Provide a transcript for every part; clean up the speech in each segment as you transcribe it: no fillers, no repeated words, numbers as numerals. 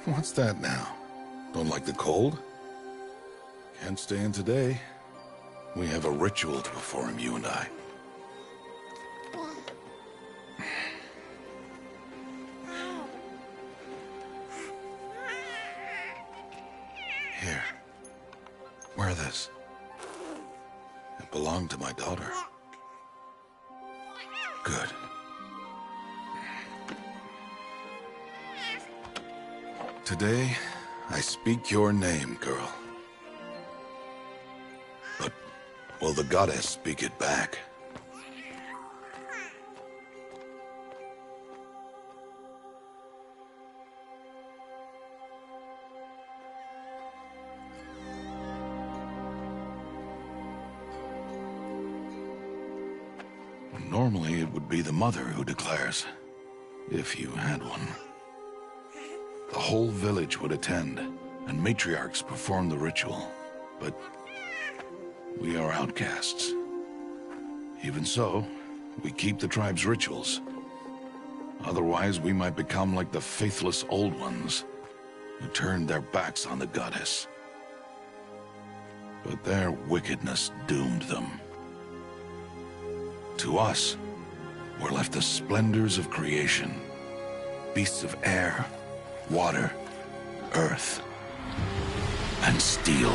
What's that now? Don't like the cold? Can't stay in today. We have a ritual to perform, you and I. Here. Wear this. It belonged to my daughter. Good. Today, I speak your name, girl. But will the goddess speak it back? Normally, it would be the mother who declares, if you had one. The whole village would attend, and matriarchs perform the ritual. But we are outcasts. Even so, we keep the tribe's rituals. Otherwise, we might become like the faithless Old Ones, who turned their backs on the goddess. But their wickedness doomed them. To us, were left the splendors of creation. Beasts of air, water, earth, and steel.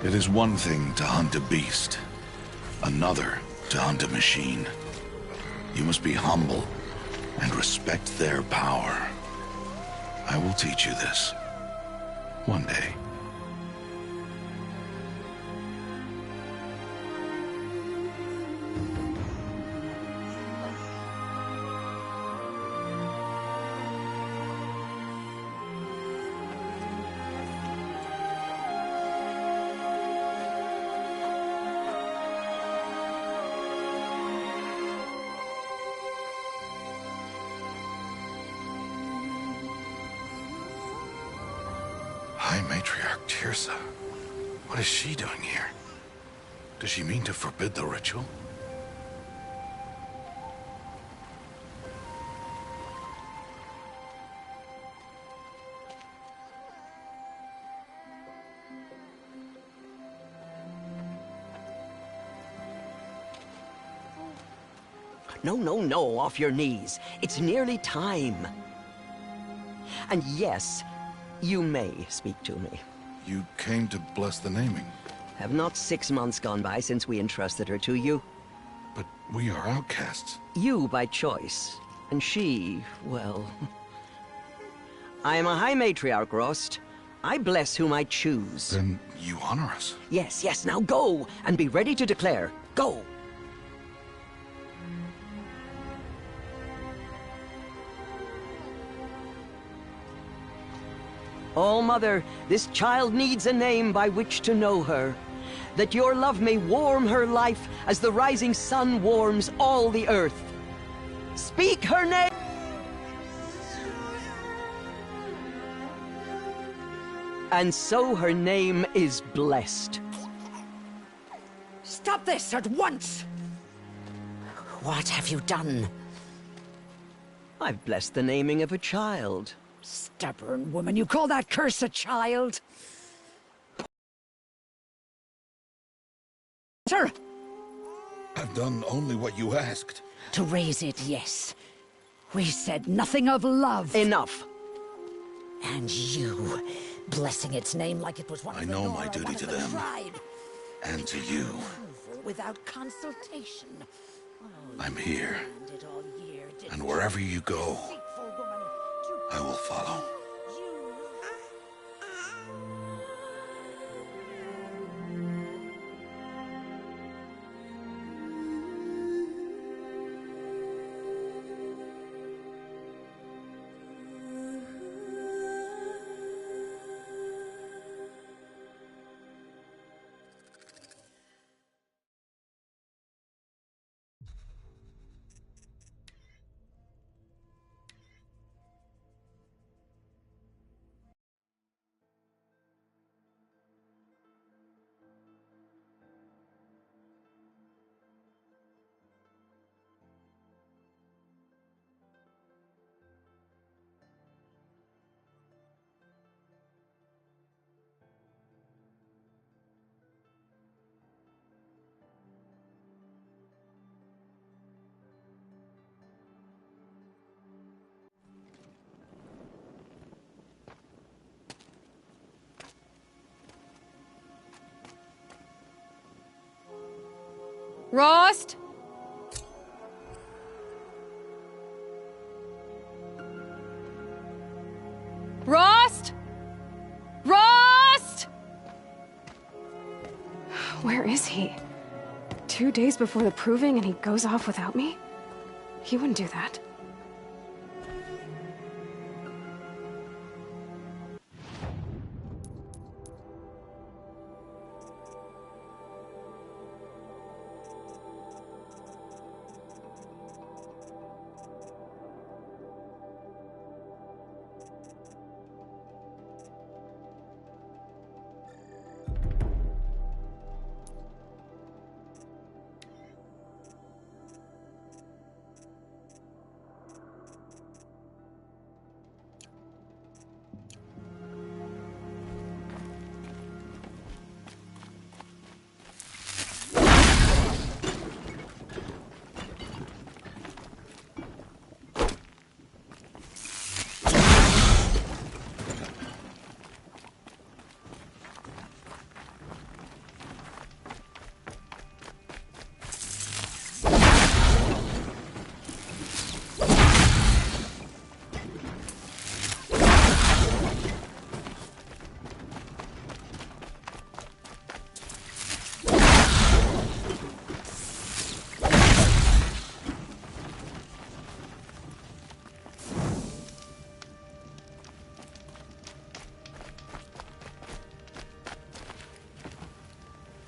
It is one thing to hunt a beast, another to hunt a machine. You must be humble and respect their power. I will teach you this. One day. High Matriarch Teersa. What is she doing here? Does she mean to forbid the ritual? No, off your knees. It's nearly time. And yes, you may speak to me. You came to bless the naming. Have not 6 months gone by since we entrusted her to you? But we are outcasts. You by choice, and she, well... I am a High Matriarch, Rost. I bless whom I choose. Then you honor us. Yes, now go, and be ready to declare. Go! Oh, Mother, this child needs a name by which to know her, that your love may warm her life as the rising sun warms all the earth. Speak her name! And so her name is blessed. Stop this at once! What have you done? I've blessed the naming of a child. Stubborn woman, you call that curse a child? Sir! I've done only what you asked. To raise it, yes. We said nothing of love. Enough. And you, blessing its name like it was one I of the know Nora, my duty one to of the them. tribe. And to you. Without consultation. I'm here. It all year, And wherever you go, deceitful woman, to I will follow. you. Rost? Rost? Rost? Where is he? 2 days before the proving and he goes off without me? He wouldn't do that.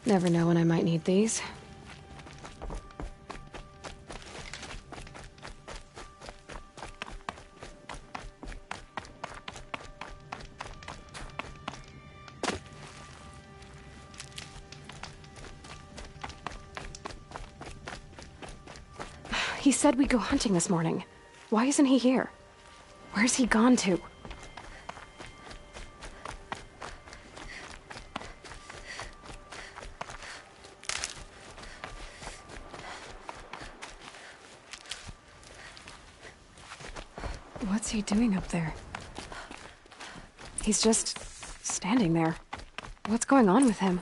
Never know when I might need these. He said we'd go hunting this morning. Why isn't he here? Where's he gone to? What's he doing up there? He's just standing there. What's going on with him?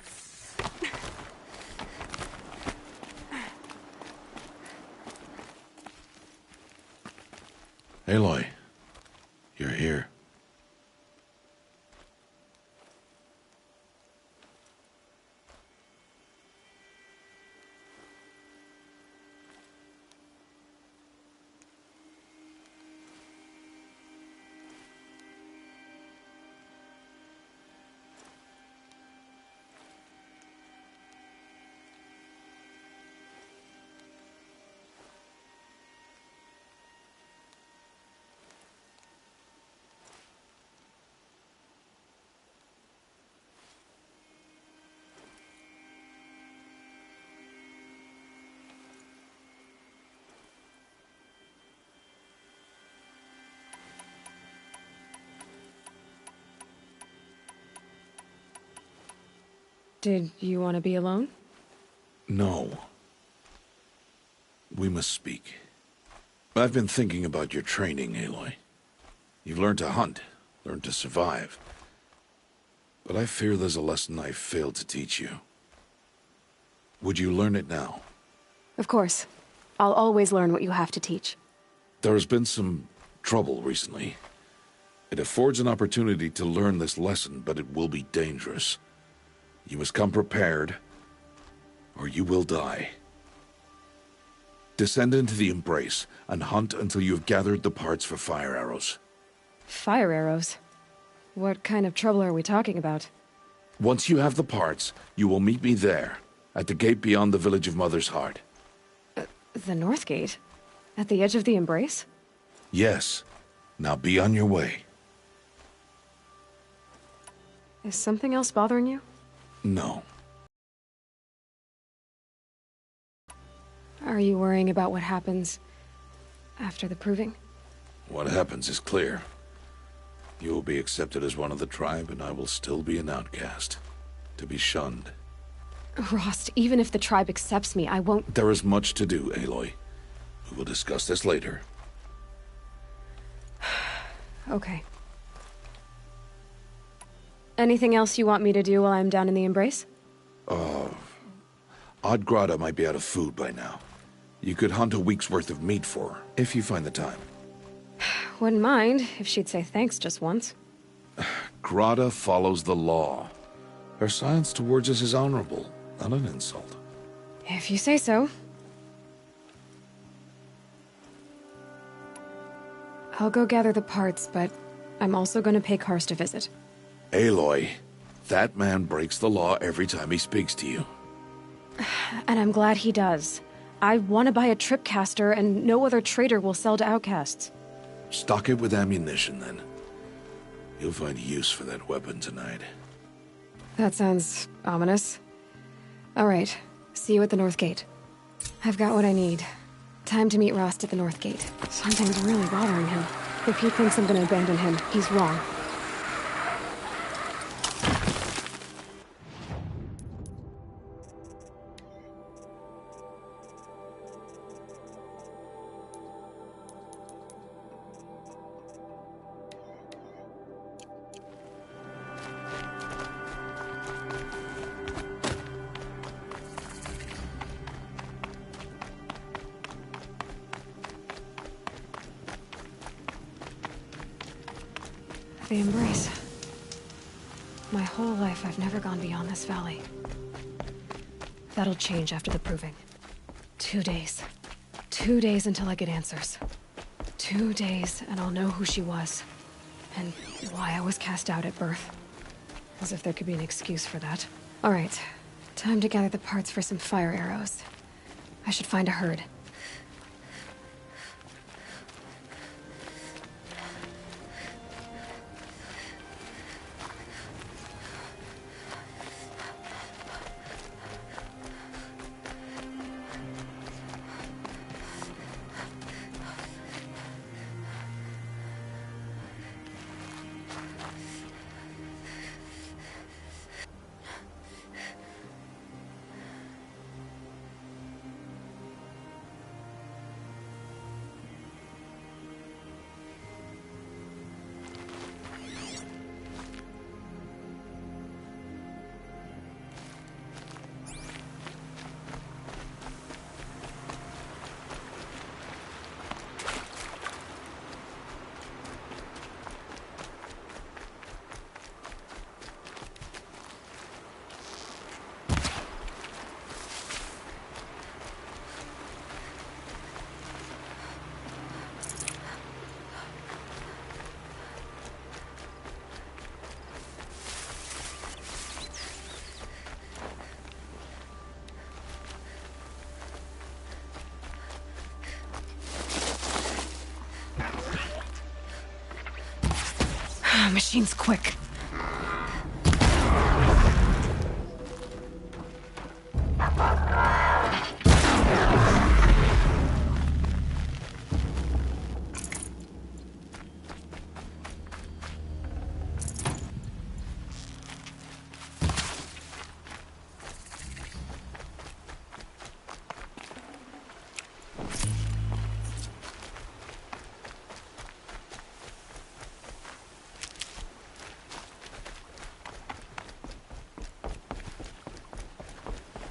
Aloy, you're here. Did you want to be alone? No. We must speak. I've been thinking about your training, Aloy. You've learned to hunt, learned to survive. But I fear there's a lesson I failed to teach you. Would you learn it now? Of course. I'll always learn what you have to teach. There has been some trouble recently. It affords an opportunity to learn this lesson, but it will be dangerous. You must come prepared, or you will die. Descend into the Embrace, and hunt until you have gathered the parts for fire arrows. Fire arrows? What kind of trouble are we talking about? Once you have the parts, you will meet me there, at the gate beyond the village of Mother's Heart. The North Gate? At the edge of the Embrace? Yes. Now be on your way. Is something else bothering you? No. Are you worrying about what happens after the proving? What happens is clear. You will be accepted as one of the tribe, and I will still be an outcast, to be shunned. Rost, even if the tribe accepts me, I won't— There is much to do, Aloy. We will discuss this later. Okay. Anything else you want me to do while I'm down in the Embrace? Odgrada might be out of food by now. You could hunt a week's worth of meat for her, if you find the time. Wouldn't mind if she'd say thanks just once. Grada follows the law. Her silence towards us is honorable, not an insult. If you say so. I'll go gather the parts, but I'm also going to pay Karst a visit. Aloy, that man breaks the law every time he speaks to you. And I'm glad he does. I want to buy a tripcaster, and no other trader will sell to outcasts. Stock it with ammunition, then. You'll find use for that weapon tonight. That sounds ominous. All right, see you at the North Gate. I've got what I need. Time to meet Rost at the North Gate. Something's really bothering him. If he thinks I'm gonna abandon him, he's wrong. The Embrace. My whole life, I've never gone beyond this valley. That'll change after the proving. 2 days. 2 days until I get answers. 2 days, and I'll know who she was. And why I was cast out at birth. As if there could be an excuse for that. All right. Time to gather the parts for some fire arrows. I should find a herd. Machine's quick.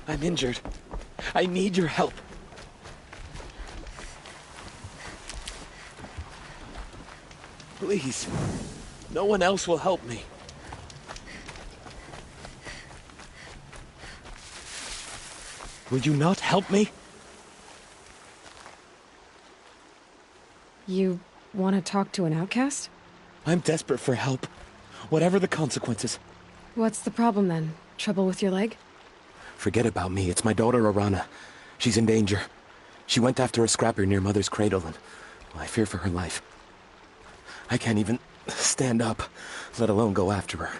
I'm injured. I need your help. Please. No one else will help me. Will you not help me? You want to talk to an outcast? I'm desperate for help. Whatever the consequences. What's the problem then? Trouble with your leg? Forget about me. It's my daughter, Arana. She's in danger. She went after a scrapper near Mother's cradle, and I fear for her life. I can't even stand up, let alone go after her.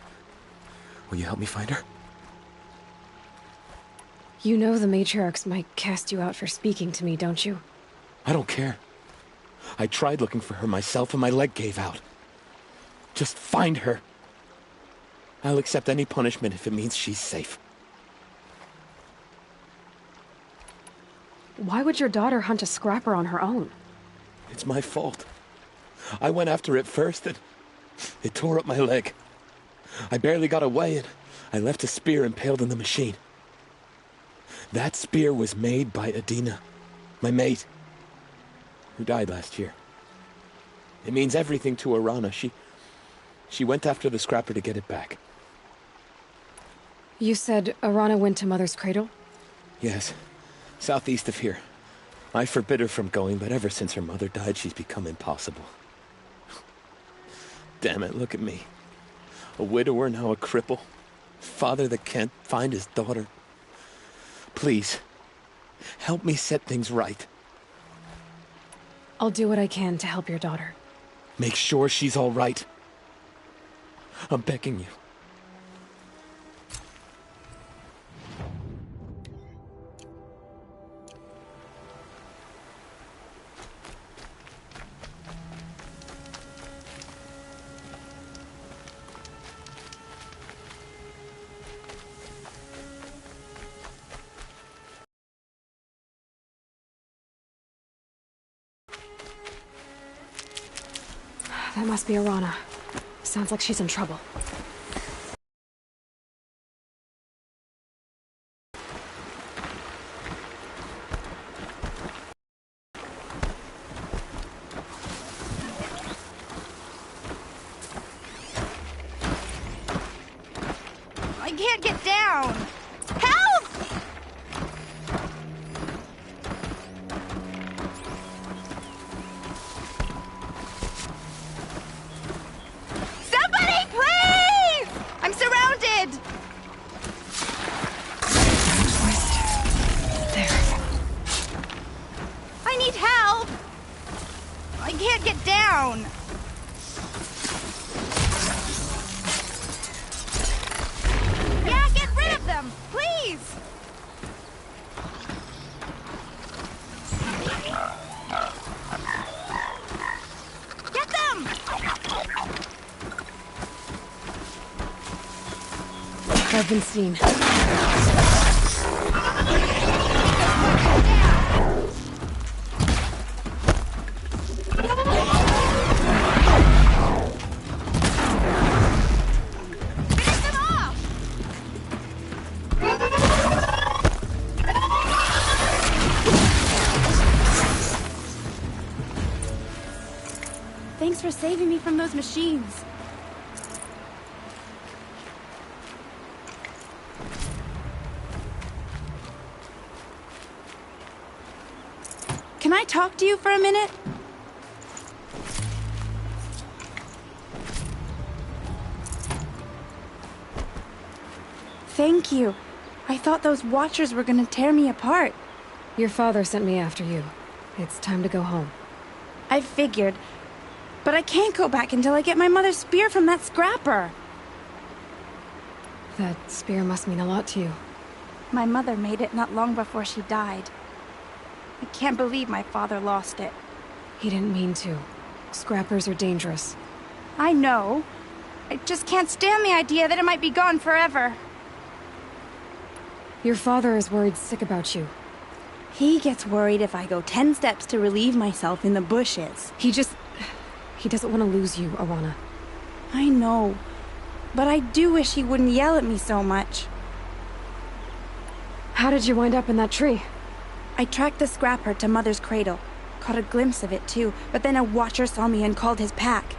Will you help me find her? You know the matriarchs might cast you out for speaking to me, don't you? I don't care. I tried looking for her myself, and my leg gave out. Just find her. I'll accept any punishment if it means she's safe. Why would your daughter hunt a scrapper on her own? It's my fault. I went after it first, and it tore up my leg. I barely got away, and I left a spear impaled in the machine. That spear was made by Adina, my mate, who died last year. It means everything to Arana. She went after the scrapper to get it back. You said Arana went to Mother's Cradle? Yes, southeast of here. I forbid her from going, but ever since her mother died, she's become impossible. Damn it, look at me. A widower, now a cripple. Father that can't find his daughter. Please, help me set things right. I'll do what I can to help your daughter. Make sure she's all right. I'm begging you. That must be Arana. Sounds like she's in trouble. I can't get down! Help! Somebody, please! I'm surrounded! There. I need help! I can't get down! Yeah, get rid of them! Please! Get them! I've been seen. Finish them off! Thanks for saving me from those machines. Can I talk to you for a minute? Thank you. I thought those Watchers were gonna tear me apart. Your father sent me after you. It's time to go home. I figured. But I can't go back until I get my mother's spear from that scrapper. That spear must mean a lot to you. My mother made it not long before she died. I can't believe my father lost it. He didn't mean to. Scrappers are dangerous. I know. I just can't stand the idea that it might be gone forever. Your father is worried sick about you. He gets worried if I go 10 steps to relieve myself in the bushes. He doesn't want to lose you, Arana. I know. But I do wish he wouldn't yell at me so much. How did you wind up in that tree? I tracked the scrapper to Mother's Cradle. Caught a glimpse of it too, but then a Watcher saw me and called his pack.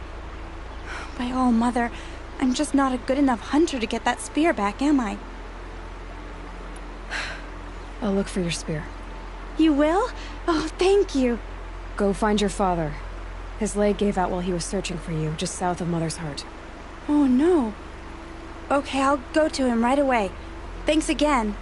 By all, Mother, I'm just not a good enough hunter to get that spear back, am I? I'll look for your spear. You will? Oh, thank you. Go find your father. His leg gave out while he was searching for you, just south of Mother's Heart. Oh, no. Okay, I'll go to him right away. Thanks again.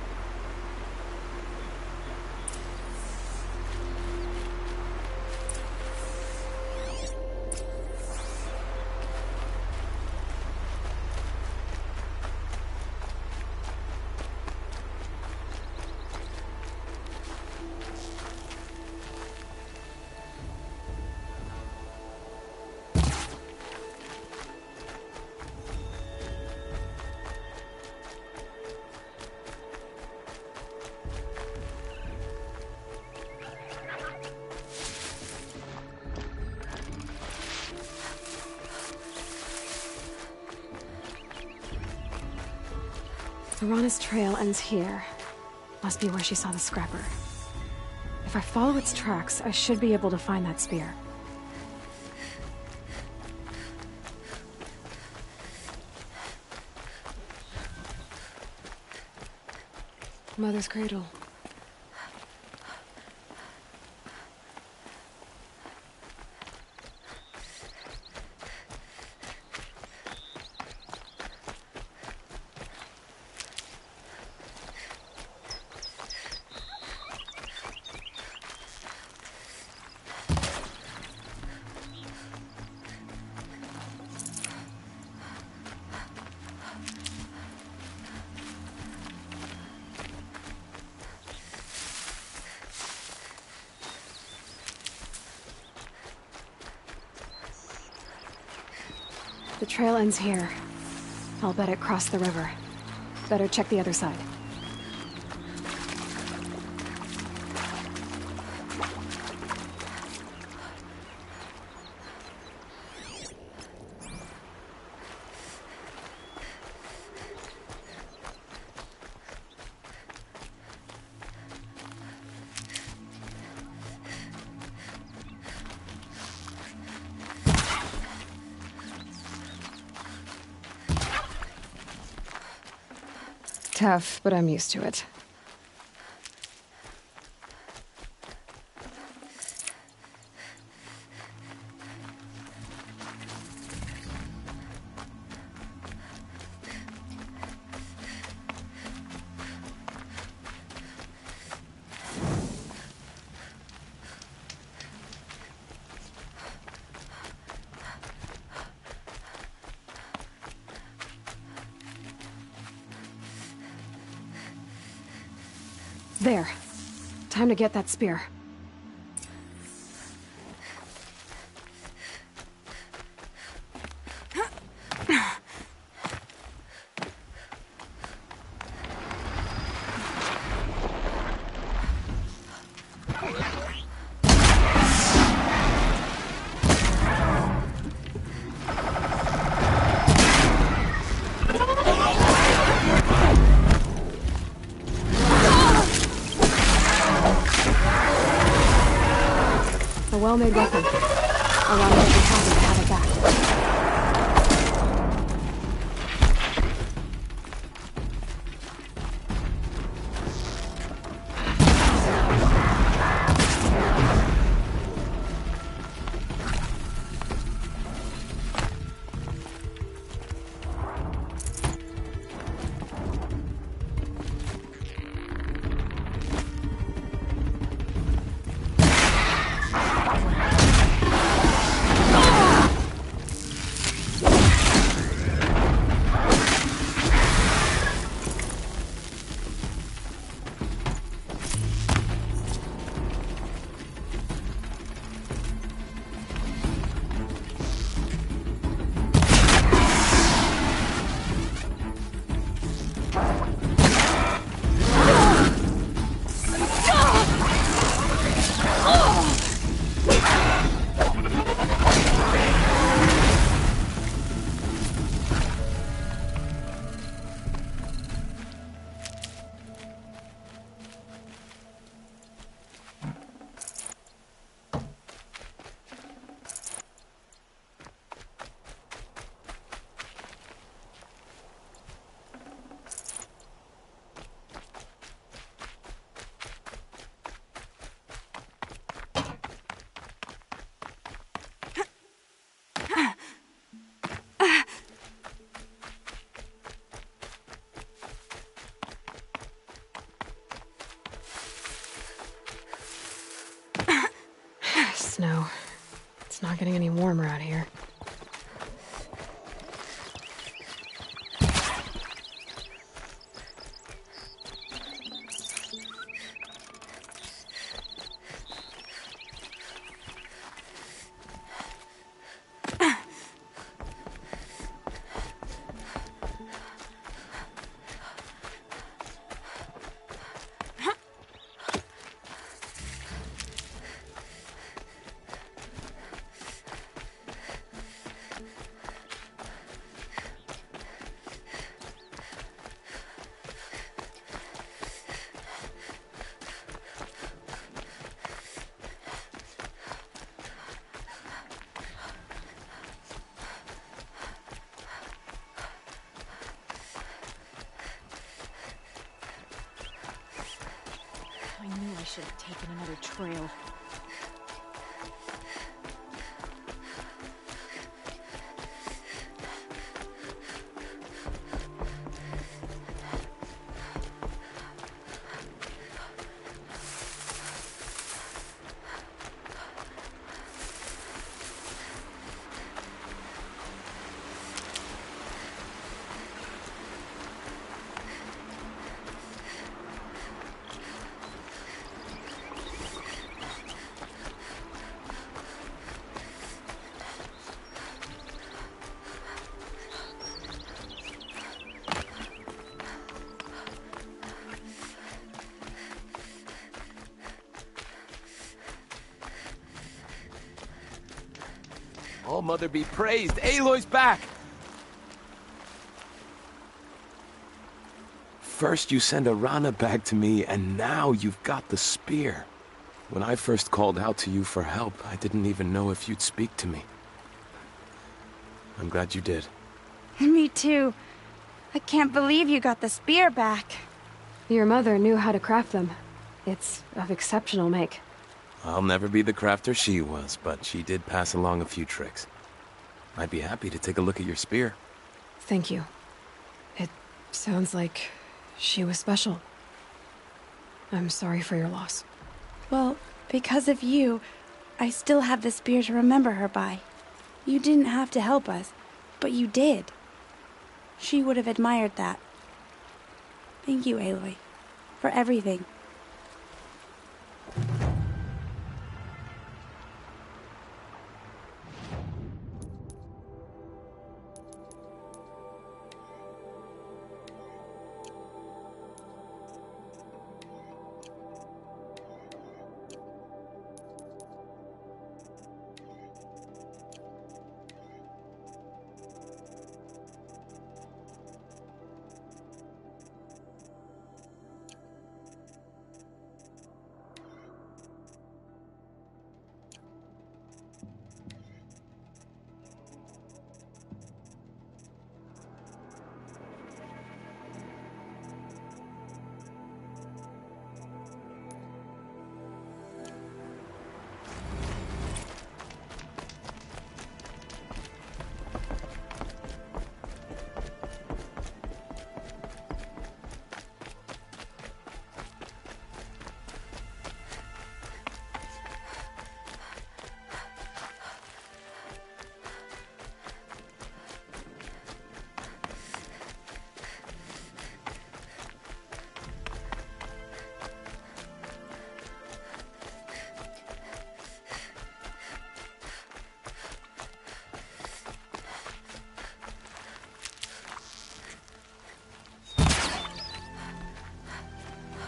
Arana's trail ends here. Must be where she saw the scrapper. If I follow its tracks, I should be able to find that spear. Mother's cradle. The trail ends here. I'll bet it crossed the river. Better check the other side. Tough, but I'm used to it. There. Time to get that spear. A well-made weapon. Alana would be happy to have it back. Snow. It's not getting any warmer out here. frail. All Mother be praised! Aloy's back! First you send Arana back to me, and now you've got the spear. When I first called out to you for help, I didn't even know if you'd speak to me. I'm glad you did. Me too. I can't believe you got the spear back. Your mother knew how to craft them. It's of exceptional make. I'll never be the crafter she was, but she did pass along a few tricks. I'd be happy to take a look at your spear. Thank you. It sounds like she was special. I'm sorry for your loss. Well, because of you, I still have the spear to remember her by. You didn't have to help us, but you did. She would have admired that. Thank you, Aloy, for everything.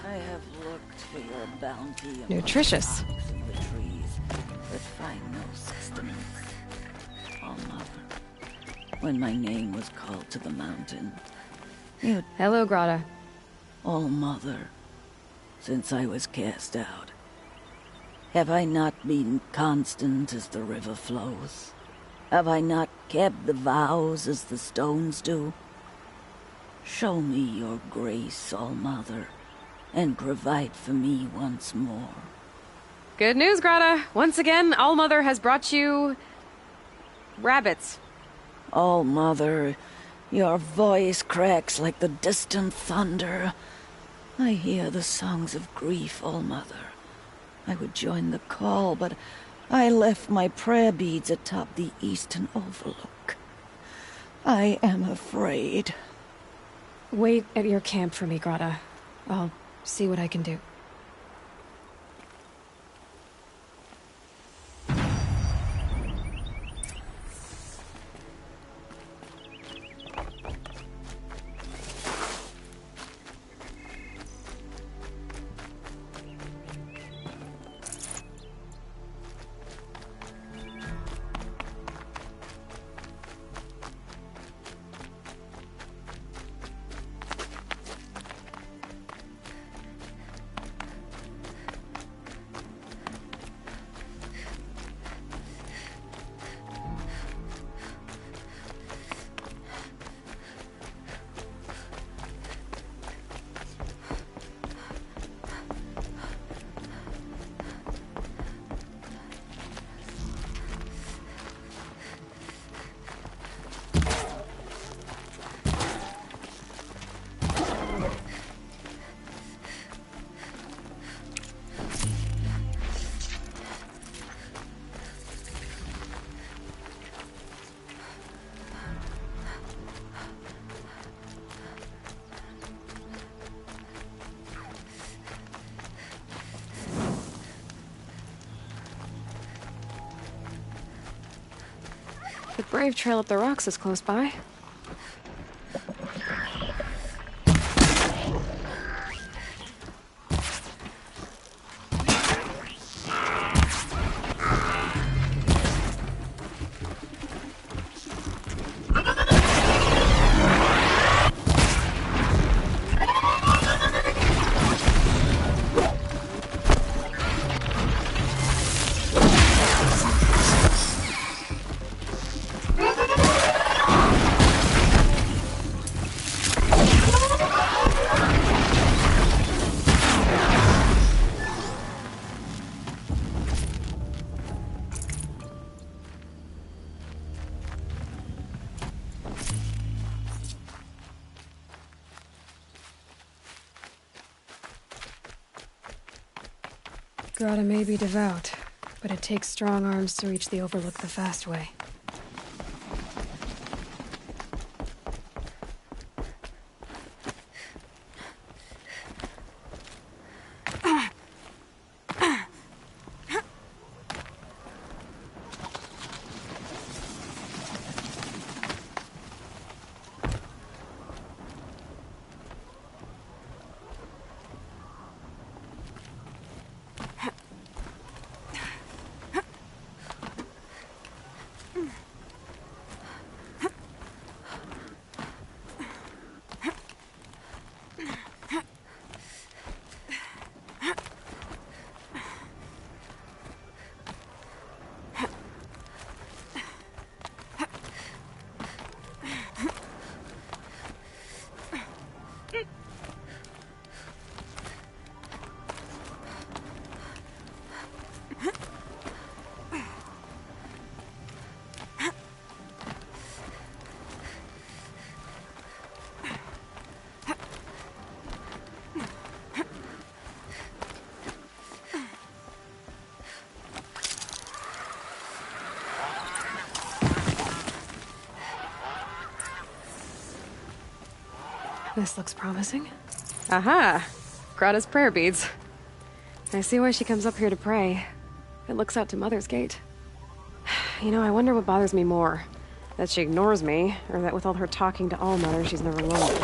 I have looked for your bounty Nutritious. among the trees, but find no sustenance. Oh, Mother, when my name was called to the mountain, you, Hello, Grata. oh, Mother, since I was cast out, have I not been constant as the river flows? Have I not kept the vows as the stones do? Show me your grace, All Mother, and provide for me once more. Good news, Grata. Once again, All Mother has brought you... rabbits. All Mother, your voice cracks like the distant thunder. I hear the songs of grief, All Mother. I would join the call, but I left my prayer beads atop the eastern overlook. I am afraid. Wait at your camp for me, Grata. I'll see what I can do. The Brave Trail up the rocks is close by. Grata may be devout, but it takes strong arms to reach the Overlook the fast way. This looks promising. Aha! Grata's prayer beads. I see why she comes up here to pray. It looks out to Mother's Gate. You know, I wonder what bothers me more. That she ignores me, or that with all her talking to All-Mother, she's never lonely.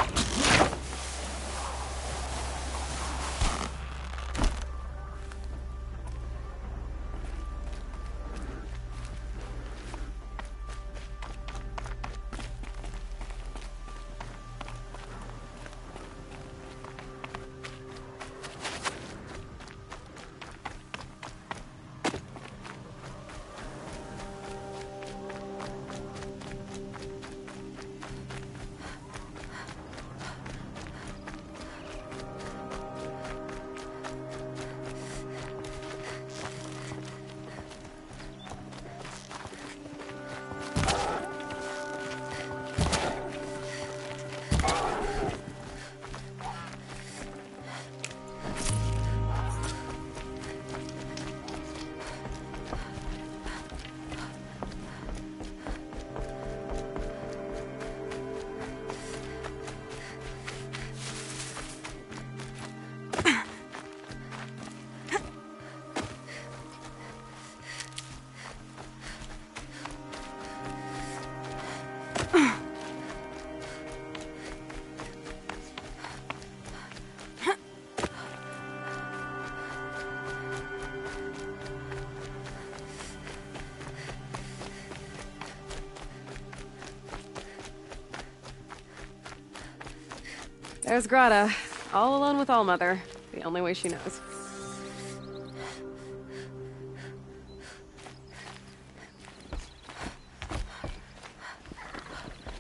There's Grata, all alone with All-Mother, the only way she knows.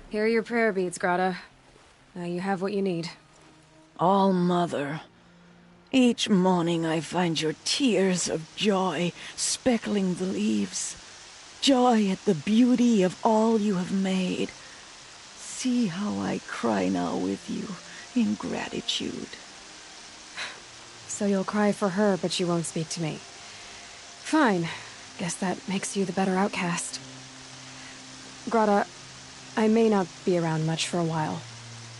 Here are your prayer beads, Grata. Now you have what you need. All-Mother, each morning I find your tears of joy speckling the leaves. Joy at the beauty of all you have made. See how I cry now with you in gratitude. So you'll cry for her, but you won't speak to me. Fine. Guess that makes you the better outcast. Grata, I may not be around much for a while.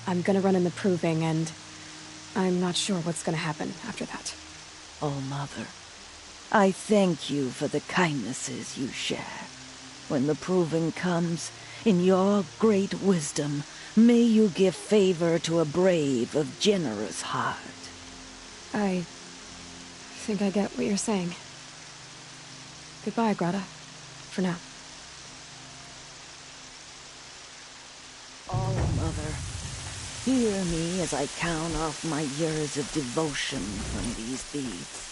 I'm gonna run in the Proving, and I'm not sure what's gonna happen after that. All-Mother, I thank you for the kindnesses you share. When the proving comes, in your great wisdom, may you give favor to a brave of generous heart. I think I get what you're saying. Goodbye, Grata. For now. Oh, Mother, hear me as I count off my years of devotion from these deeds.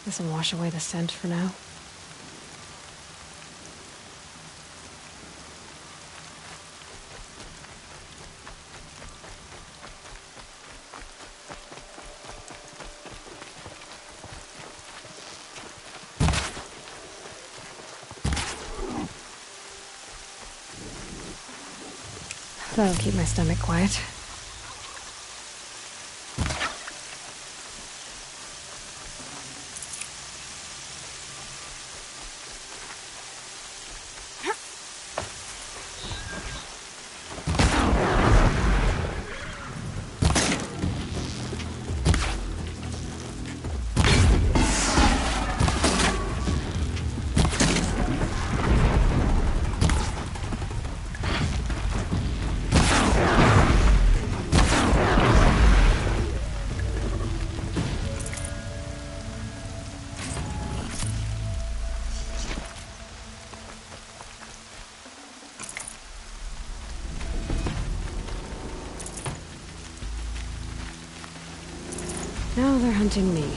This'll wash away the scent for now. That'll keep my stomach quiet. Now they're hunting me.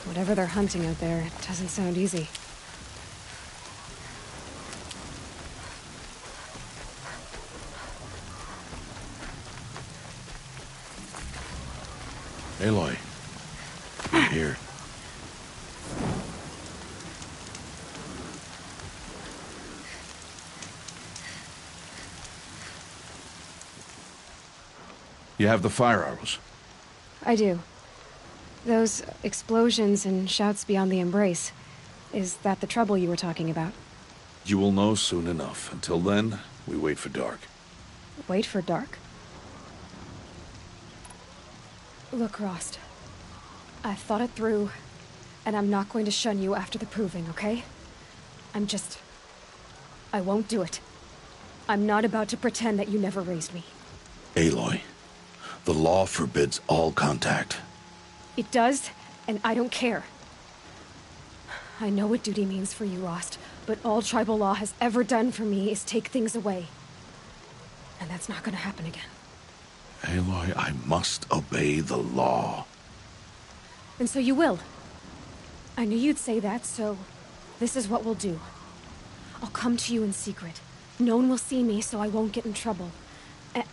Whatever they're hunting out there, it doesn't sound easy. Aloy, You have the fire arrows. I do. Those explosions and shouts beyond the embrace. Is that the trouble you were talking about? You will know soon enough. Until then, we wait for dark. Wait for dark? Look, Rost. I've thought it through, and I'm not going to shun you after the proving, okay? I won't do it. I'm not about to pretend that you never raised me. Aloy, the law forbids all contact. It does, and I don't care. I know what duty means for you, Rost, but all tribal law has ever done for me is take things away. And that's not gonna happen again. Aloy, I must obey the law. And so you will. I knew you'd say that, so this is what we'll do. I'll come to you in secret. No one will see me, so I won't get in trouble.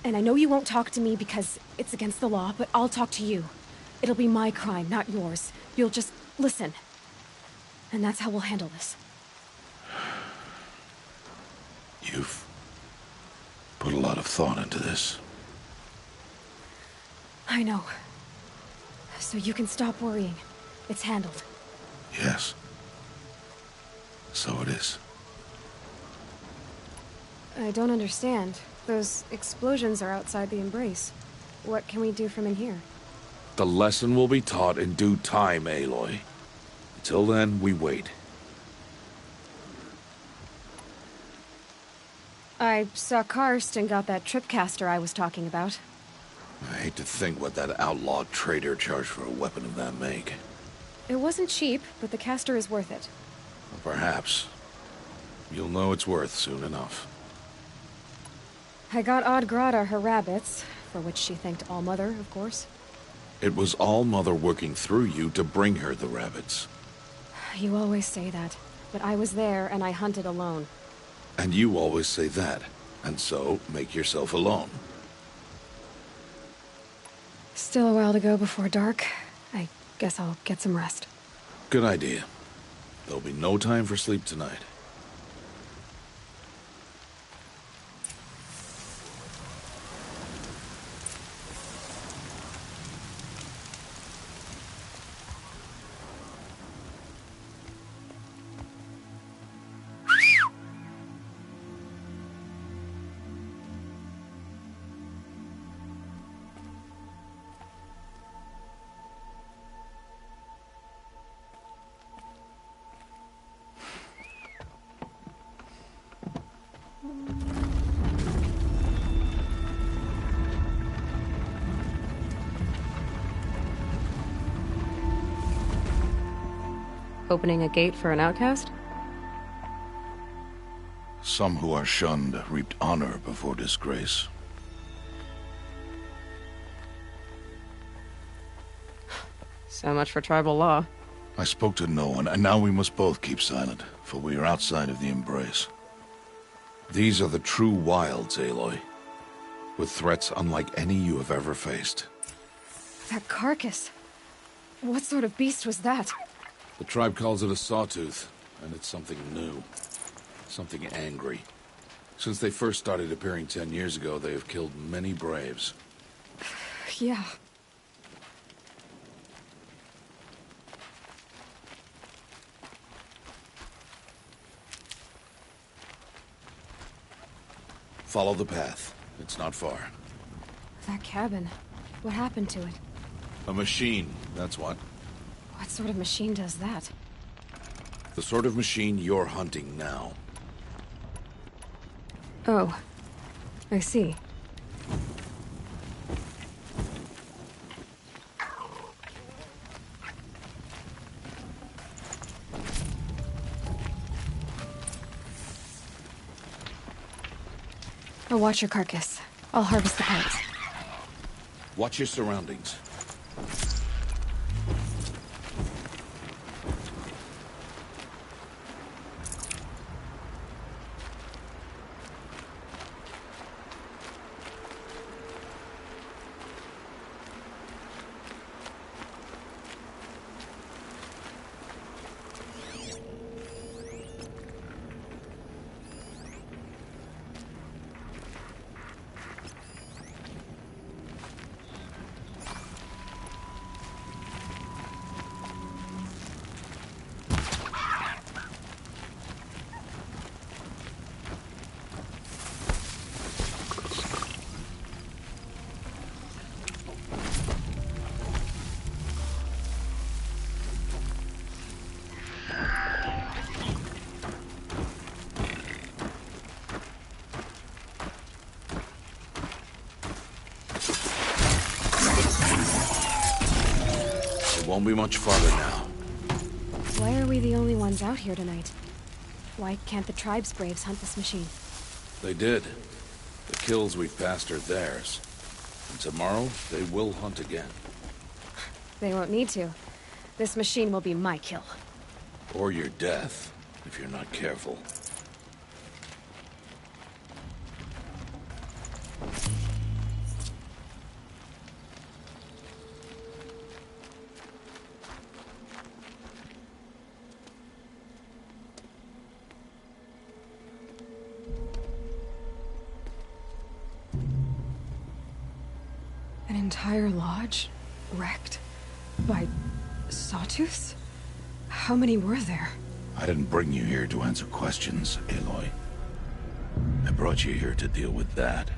And I know you won't talk to me because it's against the law, but I'll talk to you. It'll be my crime, not yours. You'll just listen. And that's how we'll handle this. You've put a lot of thought into this. I know. So you can stop worrying. It's handled. Yes. So it is. I don't understand. Those explosions are outside the embrace. What can we do from in here? The lesson will be taught in due time, Aloy. Until then, we wait. I saw Karst and got that tripcaster I was talking about. I hate to think what that outlaw trader charged for a weapon of that make. It wasn't cheap, but the caster is worth it. Well, perhaps. You'll know it's worth soon enough. I got Oddgrada her rabbits, for which she thanked Allmother, of course. It was Allmother working through you to bring her the rabbits. You always say that, but I was there and I hunted alone. And you always say that, and so make yourself alone. Still a while to go before dark. I guess I'll get some rest. Good idea. There'll be no time for sleep tonight. Opening a gate for an outcast? Some who are shunned reaped honor before disgrace. So much for tribal law. I spoke to no one, and now we must both keep silent, for we are outside of the embrace. These are the true wilds, Aloy, with threats unlike any you have ever faced. That carcass. What sort of beast was that? The tribe calls it a sawtooth, and it's something new. Something angry. Since they first started appearing 10 years ago, they have killed many braves. Yeah. Follow the path. It's not far. That cabin. What happened to it? A machine, that's what. What sort of machine does that? The sort of machine you're hunting now. Oh. I see. I'll watch your carcass. I'll harvest the parts. Watch your surroundings. Won't be much farther now. Why are we the only ones out here tonight? Why can't the tribe's braves hunt this machine? They did. The kills we've passed are theirs. And tomorrow, they will hunt again. They won't need to. This machine will be my kill. Or your death, if you're not careful. An entire lodge? Wrecked? By sawtooths? How many were there? I didn't bring you here to answer questions, Aloy. I brought you here to deal with that.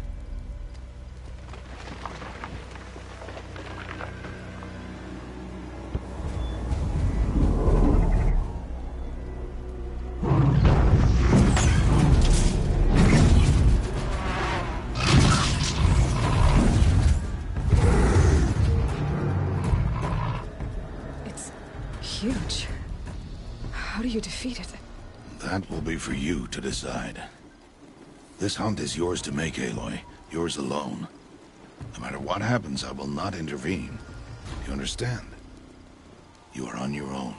Huge. How do you defeat it? That will be for you to decide. This hunt is yours to make, Aloy. Yours alone. No matter what happens, I will not intervene. You understand? You are on your own.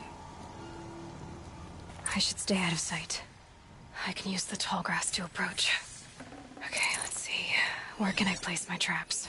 I should stay out of sight. I can use the tall grass to approach. Okay, let's see. Where can I place my traps?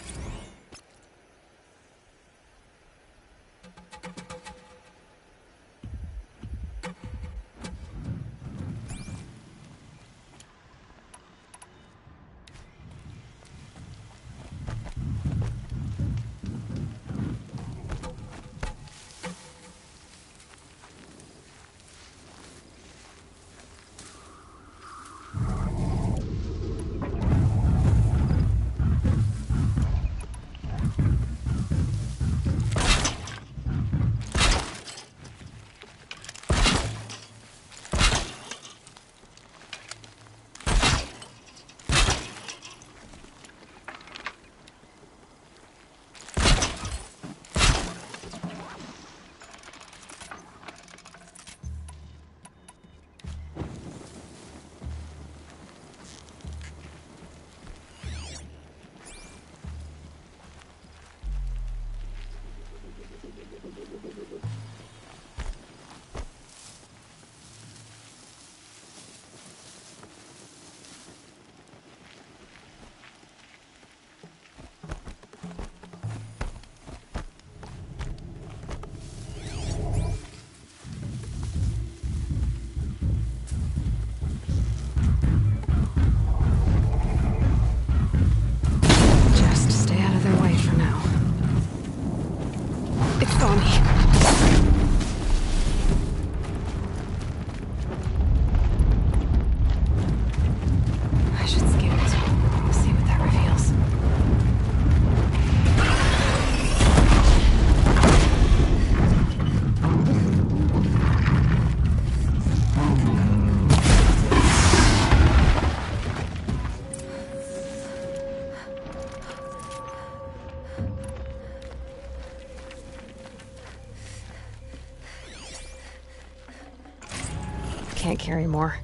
Can't carry more.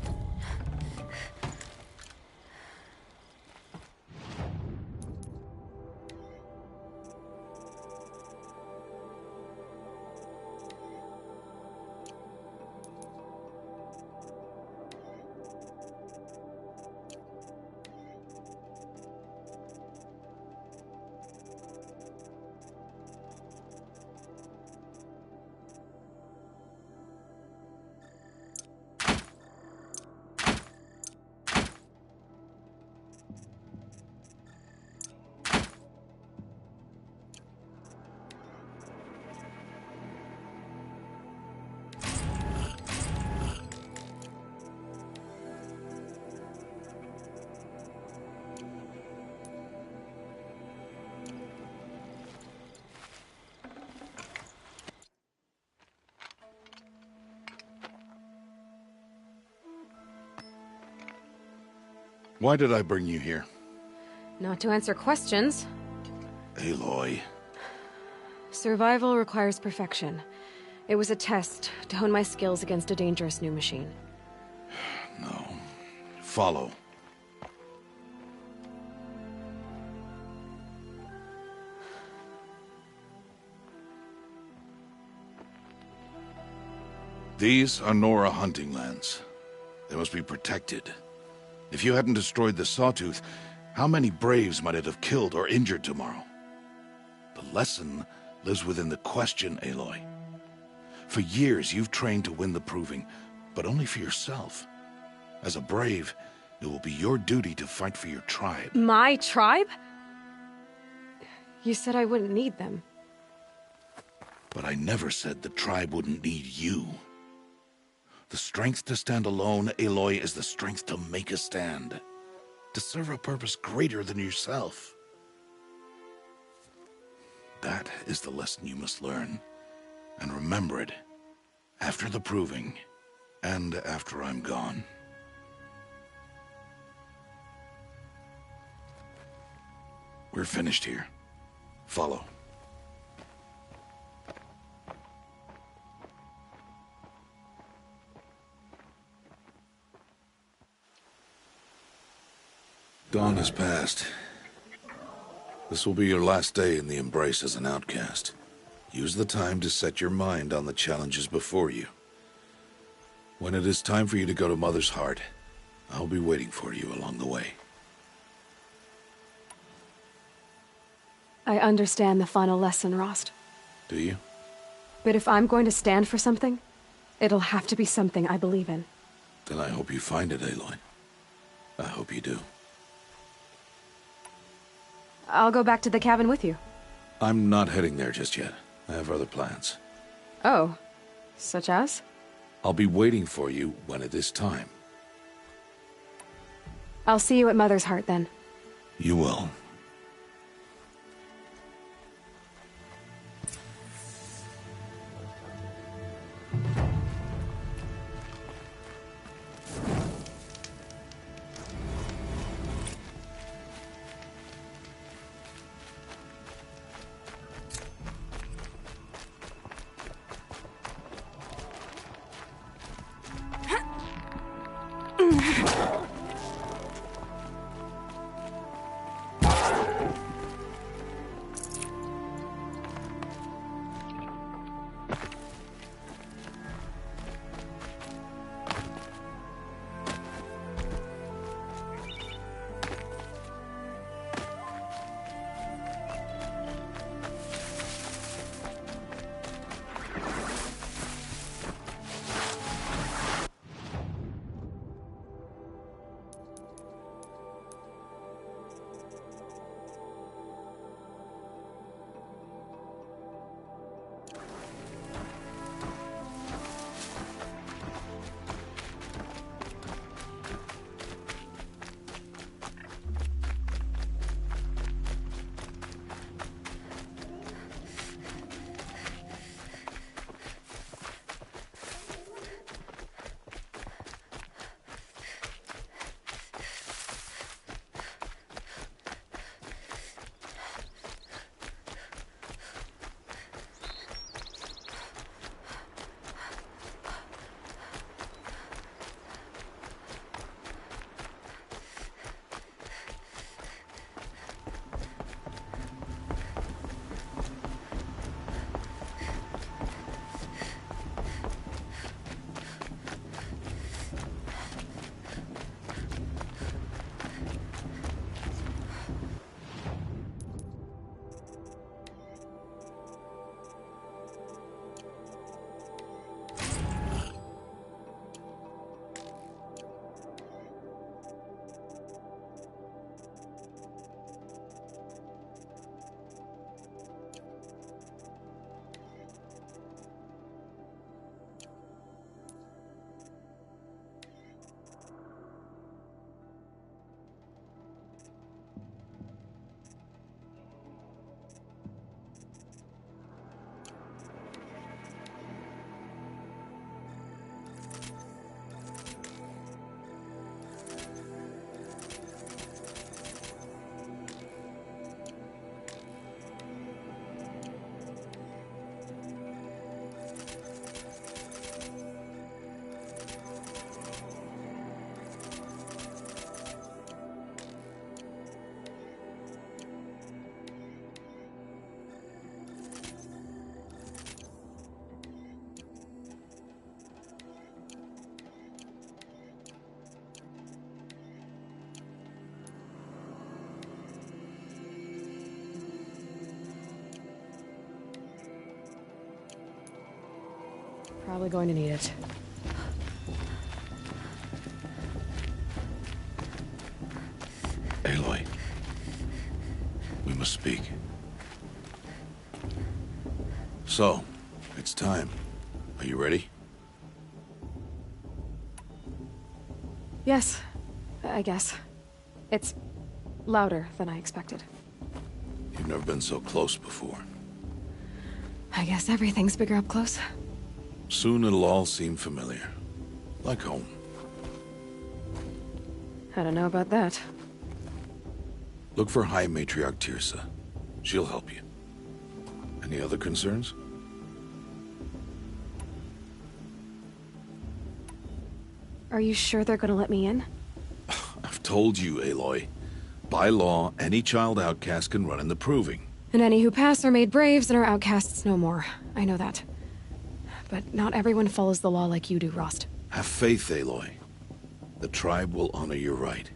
Why did I bring you here? Not to answer questions. Aloy. Survival requires perfection. It was a test to hone my skills against a dangerous new machine. No. Follow. These are Nora hunting lands. They must be protected. If you hadn't destroyed the Sawtooth, how many Braves might it have killed or injured tomorrow? The lesson lives within the question, Aloy. For years, you've trained to win the Proving, but only for yourself. As a Brave, it will be your duty to fight for your tribe. My tribe? You said I wouldn't need them. But I never said the tribe wouldn't need you. The strength to stand alone, Aloy, is the strength to make a stand. To serve a purpose greater than yourself. That is the lesson you must learn. And remember it. After the Proving. And after I'm gone. We're finished here. Follow. Dawn has passed. This will be your last day in the Embrace as an outcast. Use the time to set your mind on the challenges before you. When it is time for you to go to Mother's Heart, I'll be waiting for you along the way. I understand the final lesson, Rost. Do you? But if I'm going to stand for something, it'll have to be something I believe in. Then I hope you find it, Aloy. I hope you do. I'll go back to the cabin with you. I'm not heading there just yet. I have other plans. Oh, such as? I'll be waiting for you when it is time. I'll see you at Mother's Heart then. You will. Really going to need it. Aloy. We must speak. So, it's time. Are you ready? Yes, I guess. It's louder than I expected. You've never been so close before. I guess everything's bigger up close. Soon it'll all seem familiar. Like home. I don't know about that. Look for High Matriarch Teersa. She'll help you. Any other concerns? Are you sure they're gonna let me in? I've told you, Aloy. By law, any child outcast can run in the Proving. And any who pass are made braves and are outcasts no more. I know that. But not everyone follows the law like you do, Rost. Have faith, Aloy. The tribe will honor your right.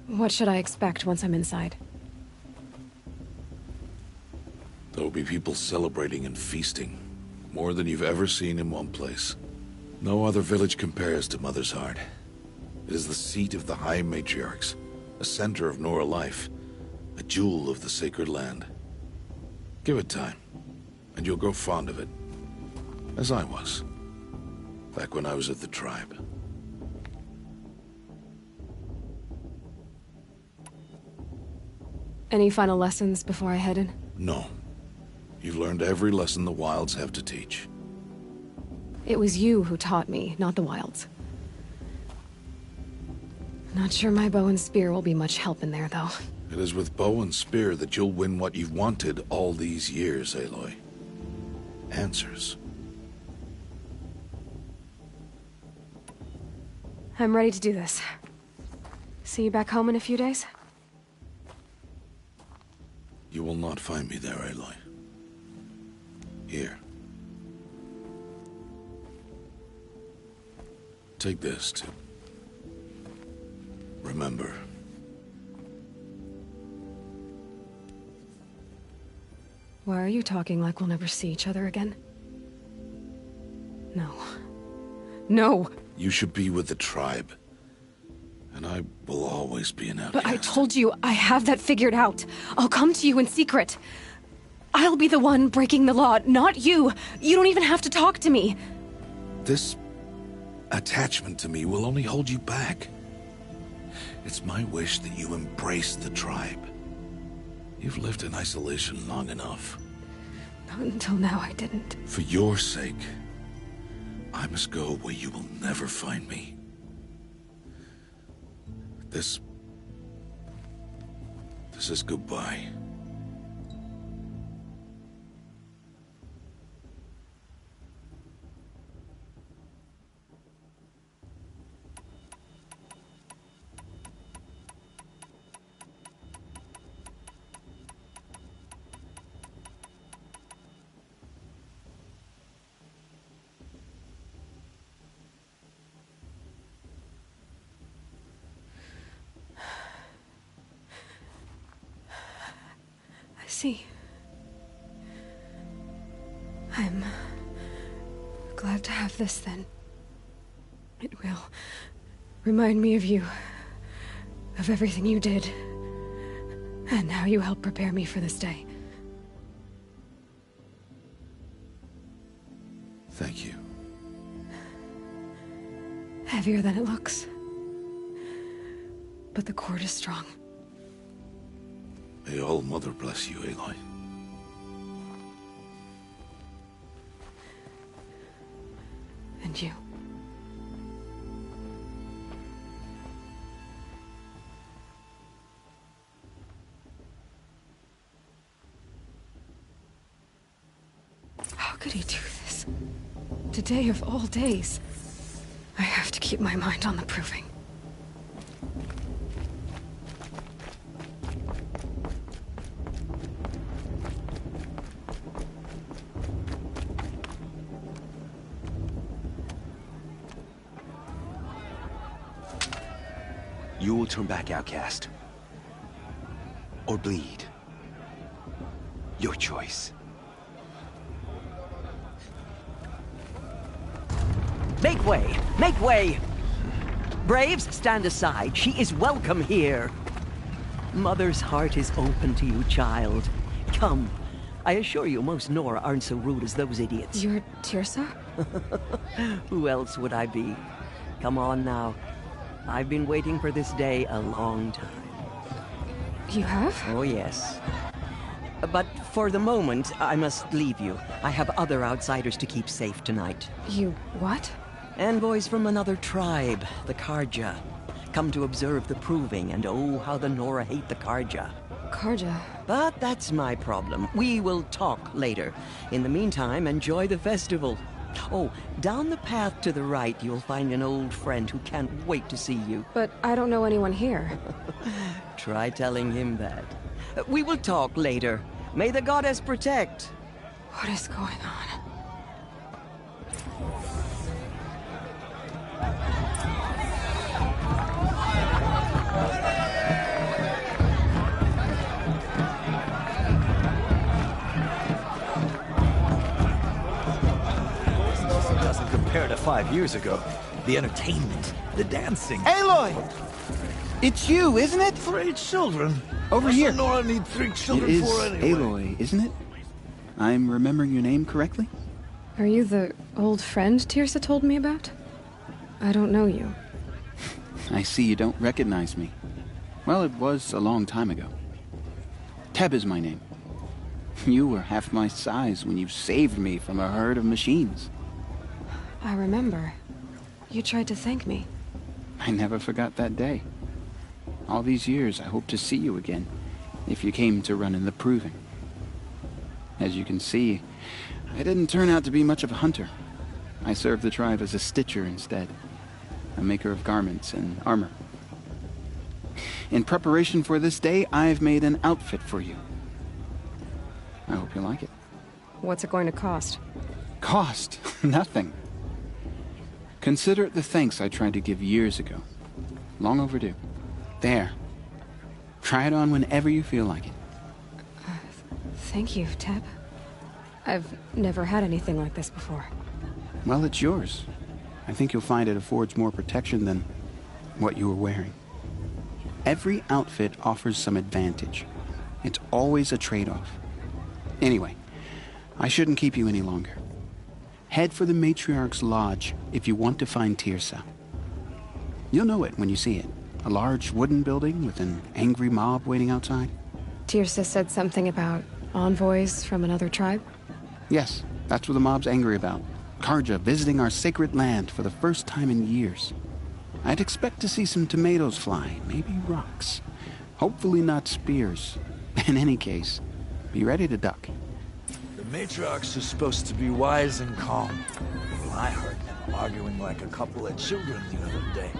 What should I expect once I'm inside? There will be people celebrating and feasting. More than you've ever seen in one place. No other village compares to Mother's Heart. It is the seat of the High Matriarchs, a center of Nora life, a jewel of the sacred land. Give it time, and you'll grow fond of it. As I was, back when I was at the tribe. Any final lessons before I head in? No. You've learned every lesson the Wilds have to teach. It was you who taught me, not the Wilds. Not sure my bow and spear will be much help in there, though. It is with bow and spear that you'll win what you've wanted all these years, Aloy. Answers. I'm ready to do this. See you back home in a few days? You will not find me there, Aloy. Here. Take this, too. Remember. Why are you talking like we'll never see each other again? No. No! You should be with the tribe. And I will always be an outcast. But I told you, I have that figured out. I'll come to you in secret. I'll be the one breaking the law, not you. You don't even have to talk to me. This attachment to me will only hold you back. It's my wish that you embrace the tribe. You've lived in isolation long enough. Not until now, I didn't. For your sake, I must go where you will never find me. This is goodbye. See. I'm glad to have this, then. It will remind me of you, of everything you did, and how you helped prepare me for this day. Thank you. Heavier than it looks. But the cord is strong. May All-Mother bless you, Aloy. And you. How could he do this? Today of all days. I have to keep my mind on the Proving. You will turn back, outcast. Or bleed. Your choice. Make way! Make way! Braves, stand aside. She is welcome here. Mother's heart is open to you, child. Come. I assure you, most Nora aren't so rude as those idiots. You're Teersa? Who else would I be? Come on now. I've been waiting for this day a long time. You have? Oh, yes. But for the moment, I must leave you. I have other outsiders to keep safe tonight. You what? Envoys from another tribe, the Carja. Come to observe the proving, and oh, how the Nora hate the Carja. Carja? But that's my problem. We will talk later. In the meantime, enjoy the festival. Oh, down the path to the right, you'll find an old friend who can't wait to see you. But I don't know anyone here. Try telling him that. We will talk later. May the goddess protect. What is going on? Doesn't compare to 5 years ago. The entertainment, the dancing. Aloy! It's you, isn't it? 3 children. Over here. Nora need 3 It children is for anyway. Aloy, isn't it? I'm remembering your name correctly? Are you the old friend Teersa told me about? I don't know you. I see you don't recognize me. Well, it was a long time ago. Teb is my name. You were half my size when you saved me from a herd of machines. I remember. You tried to thank me. I never forgot that day. All these years, I hope to see you again, if you came to run in the proving. As you can see, I didn't turn out to be much of a hunter. I served the tribe as a stitcher instead, a maker of garments and armor. In preparation for this day, I've made an outfit for you. I hope you like it. What's it going to cost? Cost? Nothing. Consider it the thanks I tried to give years ago. Long overdue. There. Try it on whenever you feel like it. Thank you, Teb. I've never had anything like this before. Well, it's yours. I think you'll find it affords more protection than what you were wearing. Every outfit offers some advantage. It's always a trade-off. Anyway, I shouldn't keep you any longer. Head for the Matriarch's Lodge if you want to find Teersa. You'll know it when you see it. A large wooden building with an angry mob waiting outside. Teersa said something about envoys from another tribe? Yes, that's what the mob's angry about. Carja visiting our sacred land for the first time in years. I'd expect to see some tomatoes fly, maybe rocks. Hopefully not spears. In any case, be ready to duck. The matriarchs are supposed to be wise and calm. Well, I heard them arguing like a couple of children the other day.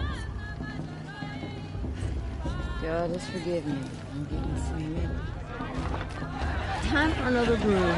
God has forgiven me. I'm getting some milk. Time for another brew.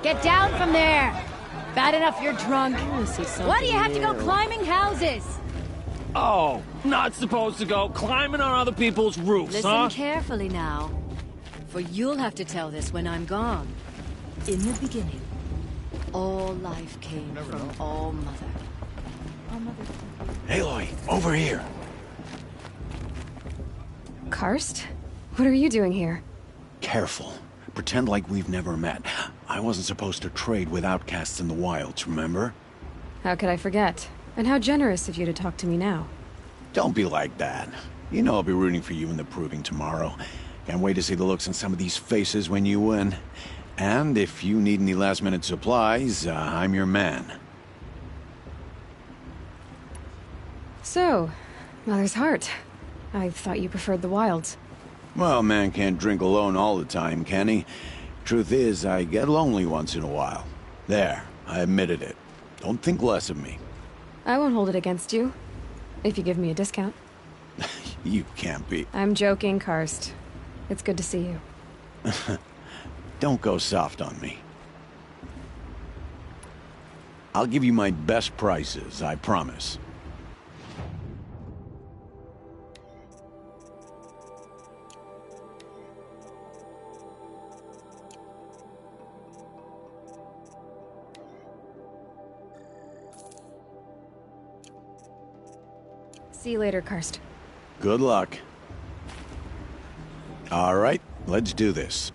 Get down from there! Bad enough you're drunk. Why do you have to go climbing houses? Oh, not supposed to go climbing on other people's roofs, Listen carefully now, for you'll have to tell this when I'm gone. In the beginning, all life came from All Mother. Aloy, over here. Karst? What are you doing here? Careful. Pretend like we've never met. I wasn't supposed to trade with outcasts in the wilds, remember? How could I forget? And how generous of you to talk to me now. Don't be like that. You know I'll be rooting for you in the proving tomorrow. Can't wait to see the looks on some of these faces when you win. And if you need any last-minute supplies, I'm your man. So, Mother's Heart. I thought you preferred the wilds. Well, man can't drink alone all the time, can he? Truth is, I get lonely once in a while. There, I admitted it. Don't think less of me. I won't hold it against you. If you give me a discount. You can't be. I'm joking, Karst. It's good to see you. Don't go soft on me. I'll give you my best prices, I promise. See you later, Karst. Good luck. All right, let's do this.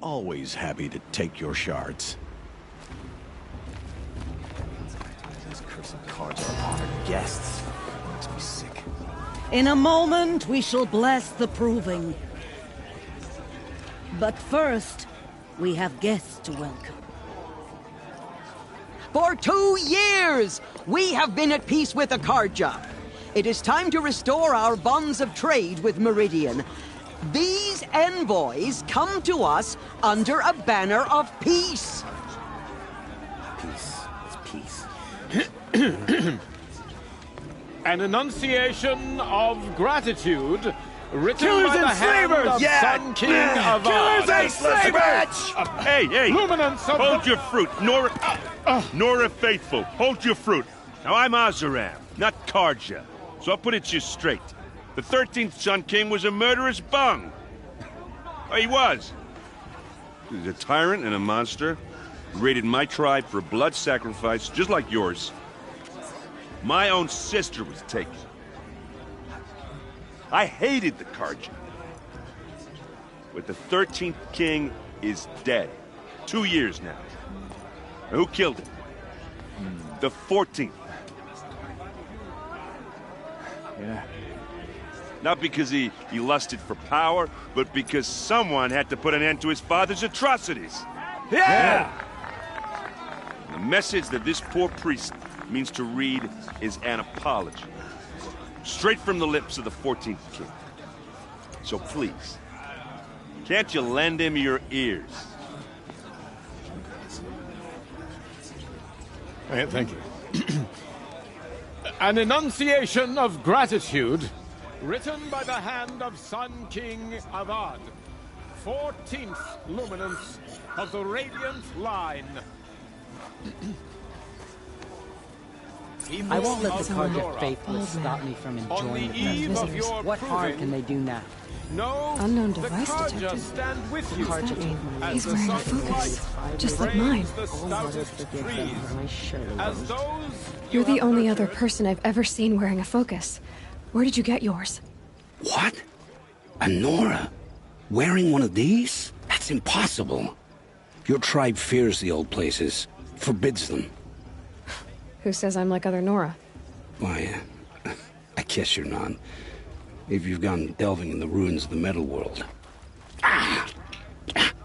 Always happy to take your shards. These cursed cards are honored guests. Makes me sick. In a moment, we shall bless the proving. But first, we have guests to welcome. For 2 years, we have been at peace with Akarja. It is time to restore our bonds of trade with Meridian. These envoys come to us under a banner of peace. Peace. It's peace. An enunciation of gratitude written Killers by the and hand slavers! of Yeah! Sun King of Killers and slavers! Hey! Luminance of Hold your fruit, Nora Faithful. Hold your fruit. Now, I'm Oseram, not Karja, so I'll put it to you straight. The 13th Sun King was a murderous bung. Oh, he was. He was a tyrant and a monster. He raided my tribe for a blood sacrifice, just like yours. My own sister was taken. I hated the Karja. But the 13th King is dead. 2 years now. Now, who killed him? The 14th. Yeah. Not because he lusted for power, but because someone had to put an end to his father's atrocities. Yeah! The message that this poor priest means to read is an apology. Straight from the lips of the 14th king. So please, can't you lend him your ears? Thank you. An enunciation of gratitude written by the hand of Sun King Avad, 14th luminance of the Radiant Line. I won't let the Carja faithless stop me from enjoying the festival. What harm can they do now? No, Unknown device detected. Stand with What you. does that mean? He's wearing a focus, just like mine. You're the only other person I've ever seen wearing a focus. Where did you get yours? What? A Nora? Wearing one of these? That's impossible. Your tribe fears the old places, forbids them. Who says I'm like other Nora? Why, I guess you're not. If you've gone delving in the ruins of the metal world.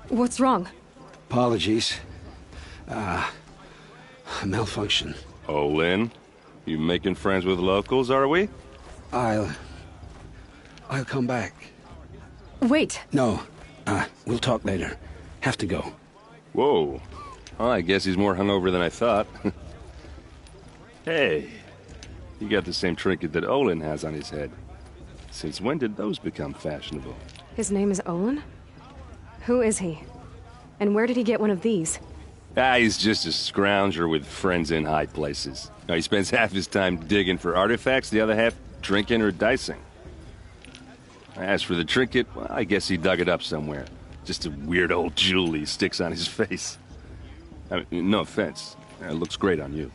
What's wrong? Apologies. A malfunction. Oh, Lynn, you making friends with locals, are we? I'll come back. Wait. No, we'll talk later. Have to go. Whoa. Well, I guess he's more hungover than I thought. Hey, you got the same trinket that Olin has on his head. Since when did those become fashionable? His name is Olin? Who is he? And where did he get one of these? He's just a scrounger with friends in high places. Now, he spends half his time digging for artifacts, the other half drinking or dicing. As for the trinket, well, I guess he dug it up somewhere. Just a weird old jewel he sticks on his face. I mean, no offense. It looks great on you.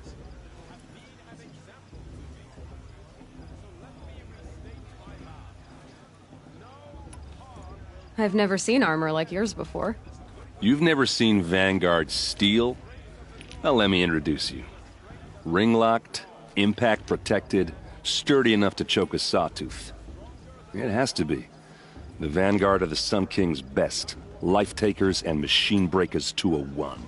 I've never seen armor like yours before. You've never seen Vanguard steel? Well, let me introduce you. Ring-locked, impact-protected, sturdy enough to choke a sawtooth. It has to be. The Vanguard of the Sun King's best. Life-takers and machine-breakers to a one.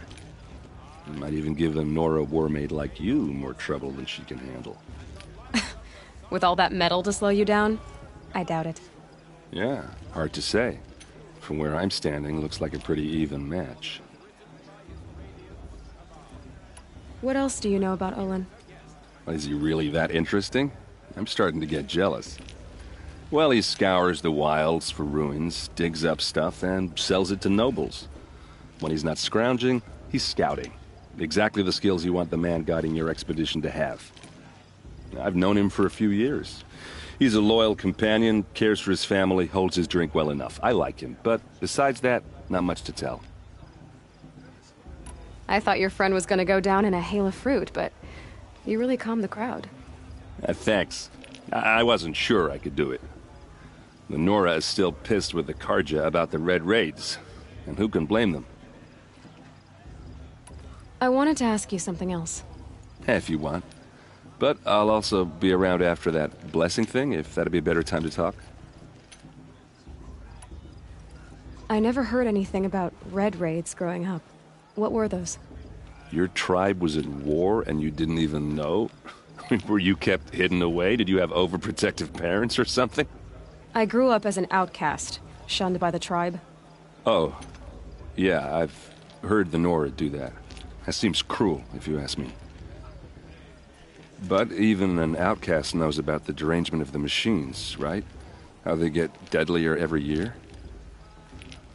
You might even give a Nora Warmaid like you more trouble than she can handle. With all that metal to slow you down? I doubt it. Yeah, hard to say. From where I'm standing, looks like a pretty even match. What else do you know about Olin? Is he really that interesting? I'm starting to get jealous. Well, he scours the wilds for ruins, digs up stuff, and sells it to nobles. When he's not scrounging, he's scouting. Exactly the skills you want the man guiding your expedition to have. I've known him for a few years. He's a loyal companion, cares for his family, holds his drink well enough. I like him, but besides that, not much to tell. I thought your friend was gonna go down in a hail of fruit, but you really calmed the crowd. Thanks. I wasn't sure I could do it. The Nora is still pissed with the Carja about the Red Raids, and who can blame them? I wanted to ask you something else. If you want. But I'll also be around after that blessing thing, if that'd be a better time to talk. I never heard anything about Red Raids growing up. What were those? Your tribe was at war and you didn't even know? Were you kept hidden away? Did you have overprotective parents or something? I grew up as an outcast, shunned by the tribe. Oh, yeah, I've heard the Nora do that. That seems cruel, if you ask me. But even an outcast knows about the derangement of the machines, right? How they get deadlier every year?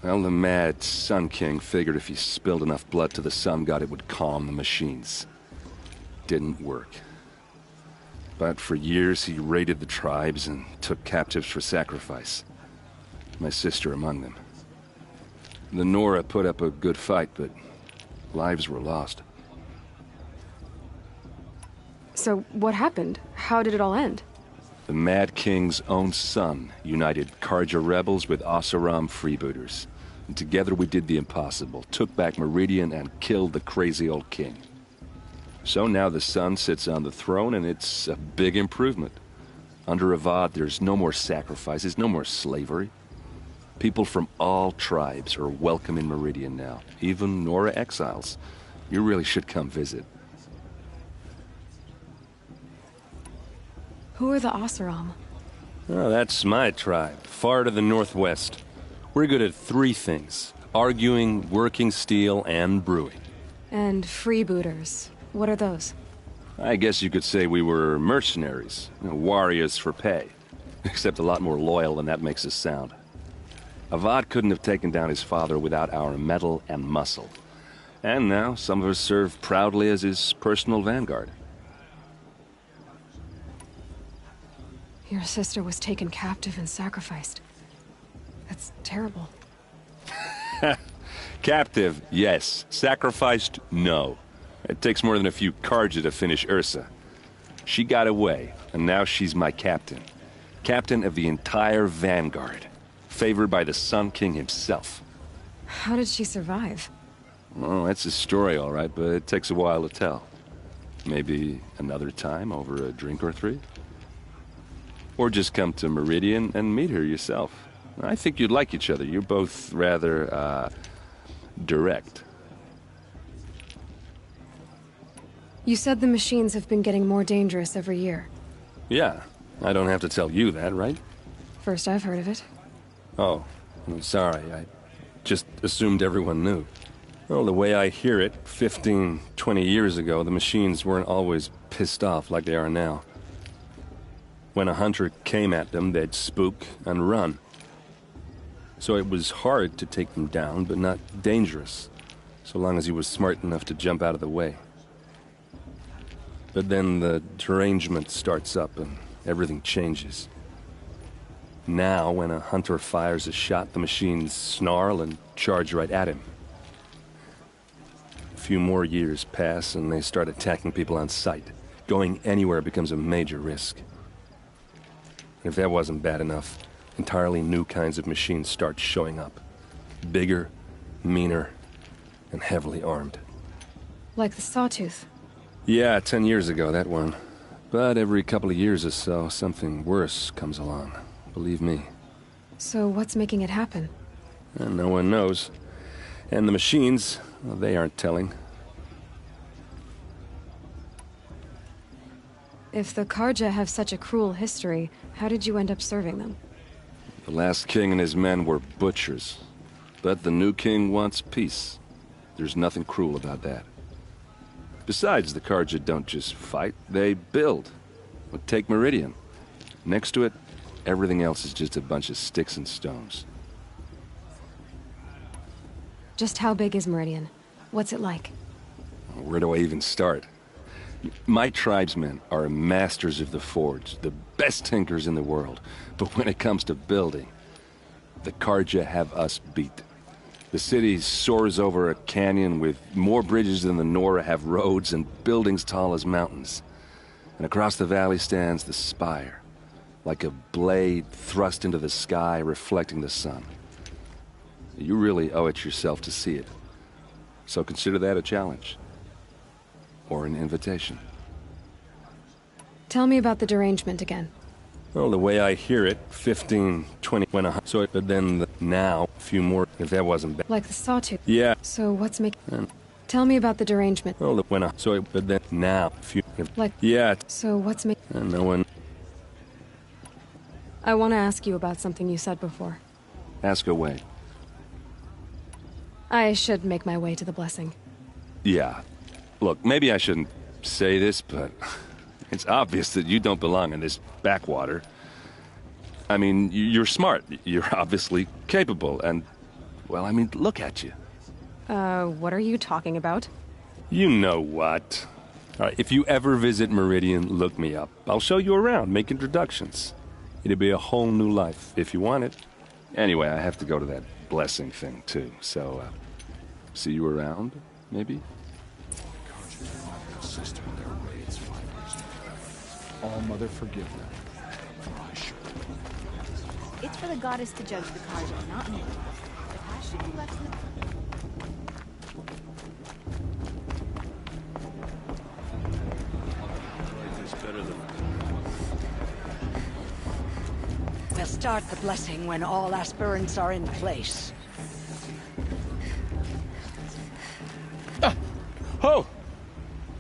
Well, the mad Sun King figured if he spilled enough blood to the Sun God, it would calm the machines. Didn't work. But for years, he raided the tribes and took captives for sacrifice. My sister among them. The Nora put up a good fight, but lives were lost. So what happened? How did it all end? The Mad King's own son united Carja rebels with Oseram freebooters. And together we did the impossible, took back Meridian and killed the crazy old king. So now the son sits on the throne and it's a big improvement. Under Avad, there's no more sacrifices, no more slavery. People from all tribes are welcome in Meridian now, even Nora exiles. You really should come visit. Who are the Oseram? Oh, that's my tribe, far to the northwest. We're good at 3 things: arguing, working steel, and brewing. And freebooters. What are those? I guess you could say we were mercenaries, warriors for pay. Except a lot more loyal than that makes us sound. Avad couldn't have taken down his father without our metal and muscle. And now some of us serve proudly as his personal vanguard. Your sister was taken captive and sacrificed. That's terrible. Captive, yes. Sacrificed, no. It takes more than a few Carja to finish Ursa. She got away, and now she's my captain. Captain of the entire Vanguard. Favored by the Sun King himself. How did she survive? Well, that's a story, all right, but it takes a while to tell. Maybe another time over a drink or 3? Or just come to Meridian and meet her yourself. I think you'd like each other. You're both rather, direct. You said the machines have been getting more dangerous every year. Yeah, I don't have to tell you that, right? First I've heard of it. Oh, I'm sorry. I just assumed everyone knew. Well, the way I hear it, 15, 20 years ago, the machines weren't always pissed off like they are now. When a hunter came at them, they'd spook and run. So it was hard to take them down, but not dangerous, so long as he was smart enough to jump out of the way. But then the derangement starts up and everything changes. Now, when a hunter fires a shot, the machines snarl and charge right at him. A few more years pass and they start attacking people on sight. Going anywhere becomes a major risk. If that wasn't bad enough, entirely new kinds of machines start showing up. Bigger, meaner, and heavily armed. Like the Sawtooth. Yeah, 10 years ago, that one. But every couple of years or so, something worse comes along. Believe me. So what's making it happen? And no one knows. And the machines, well, they aren't telling. If the Carja have such a cruel history, how did you end up serving them? The last king and his men were butchers. But the new king wants peace. There's nothing cruel about that. Besides, the Carja don't just fight, they build. Well, take Meridian. Next to it, everything else is just a bunch of sticks and stones. Just how big is Meridian? What's it like? Where do I even start? My tribesmen are masters of the forge, the best tinkers in the world. But when it comes to building, the Carja have us beat. The city soars over a canyon with more bridges than the Nora have roads and buildings tall as mountains. And across the valley stands the spire, like a blade thrust into the sky reflecting the sun. You really owe it yourself to see it. So consider that a challenge. Or an invitation. Tell me about the derangement again. Well, the way I hear it, 15, 20, when a... So, but then now, a few more, if that wasn't bad. Like the Sawtooth? Yeah. So what's making... Tell me about the derangement. Well, when a... So, but then now, a few... Like... Yeah. So what's making... No one... I want to ask you about something you said before. Ask away. I should make my way to the blessing. Yeah. Look, maybe I shouldn't say this, but... It's obvious that you don't belong in this backwater. I mean, you're smart. You're obviously capable, and... Well, I mean, look at you. What are you talking about? You know what. All right, if you ever visit Meridian, look me up. I'll show you around, make introductions. It'll be a whole new life, if you want it. Anyway, I have to go to that blessing thing, too, so, see you around, maybe? All Mother forgive them. It's for the goddess to judge the Carja, not me. The past should be left in the... start the blessing when all aspirants are in place. Oh!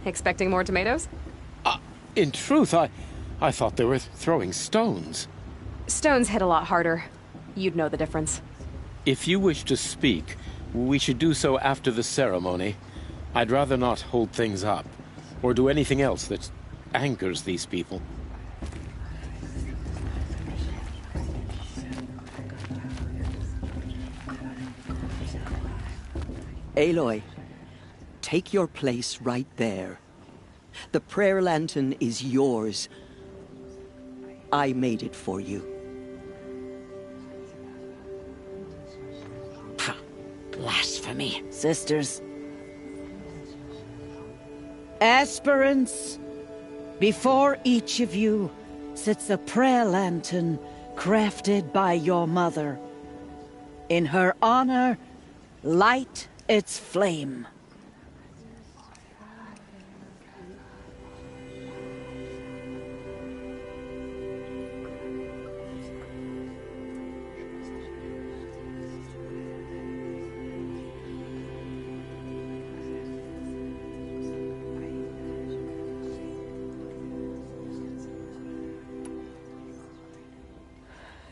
Expecting more tomatoes? In truth, I thought they were throwing stones. Stones hit a lot harder. You'd know the difference. If you wish to speak, we should do so after the ceremony. I'd rather not hold things up, or do anything else that angers these people. Aloy, take your place right there. The prayer lantern is yours. I made it for you. Blasphemy. Sisters. Aspirants, before each of you sits a prayer lantern crafted by your mother. In her honor, light its flame.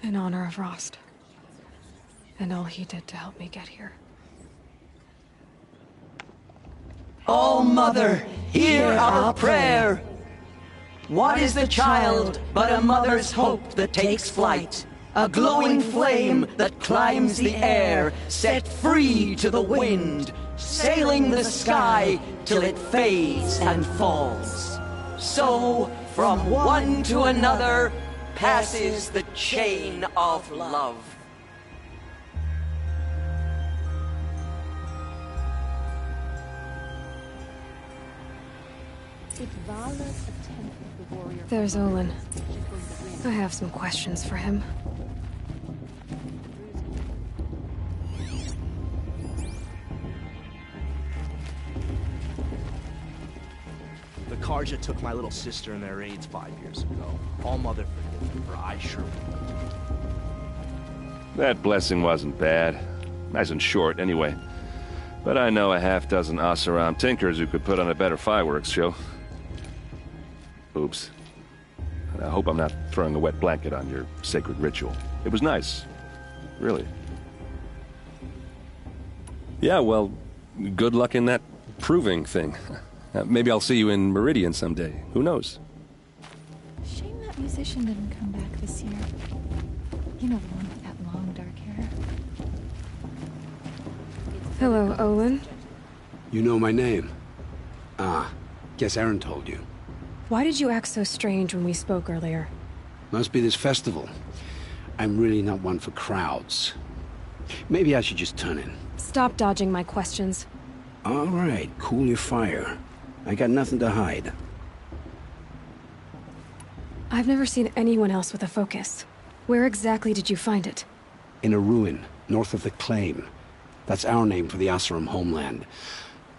In honor of Rost. And all he did to help me get here. Oh, Mother, hear our prayer! What is the child but a mother's hope that takes flight? A glowing flame that climbs the air, set free to the wind, sailing the sky till it fades and falls. So, from one to another, passes the chain of love. There's Olin. I have some questions for him. The Carja took my little sister in their raids 5 years ago. All Mother forgive her, I sure will. That blessing wasn't bad. Nice and short, anyway. But I know a half-dozen Oseram tinkers who could put on a better fireworks show. Oops. I hope I'm not throwing a wet blanket on your sacred ritual. It was nice. Really. Yeah, well, good luck in that proving thing. Maybe I'll see you in Meridian someday. Who knows? Shame that musician didn't come back this year. You know, the one with that long dark hair. Hello, Olin. You know my name? Ah, guess Aaron told you. Why did you act so strange when we spoke earlier? Must be this festival. I'm really not one for crowds. Maybe I should just turn in. Stop dodging my questions. All right, cool your fire. I got nothing to hide. I've never seen anyone else with a focus. Where exactly did you find it? In a ruin, north of the Claim. That's our name for the Oseram homeland.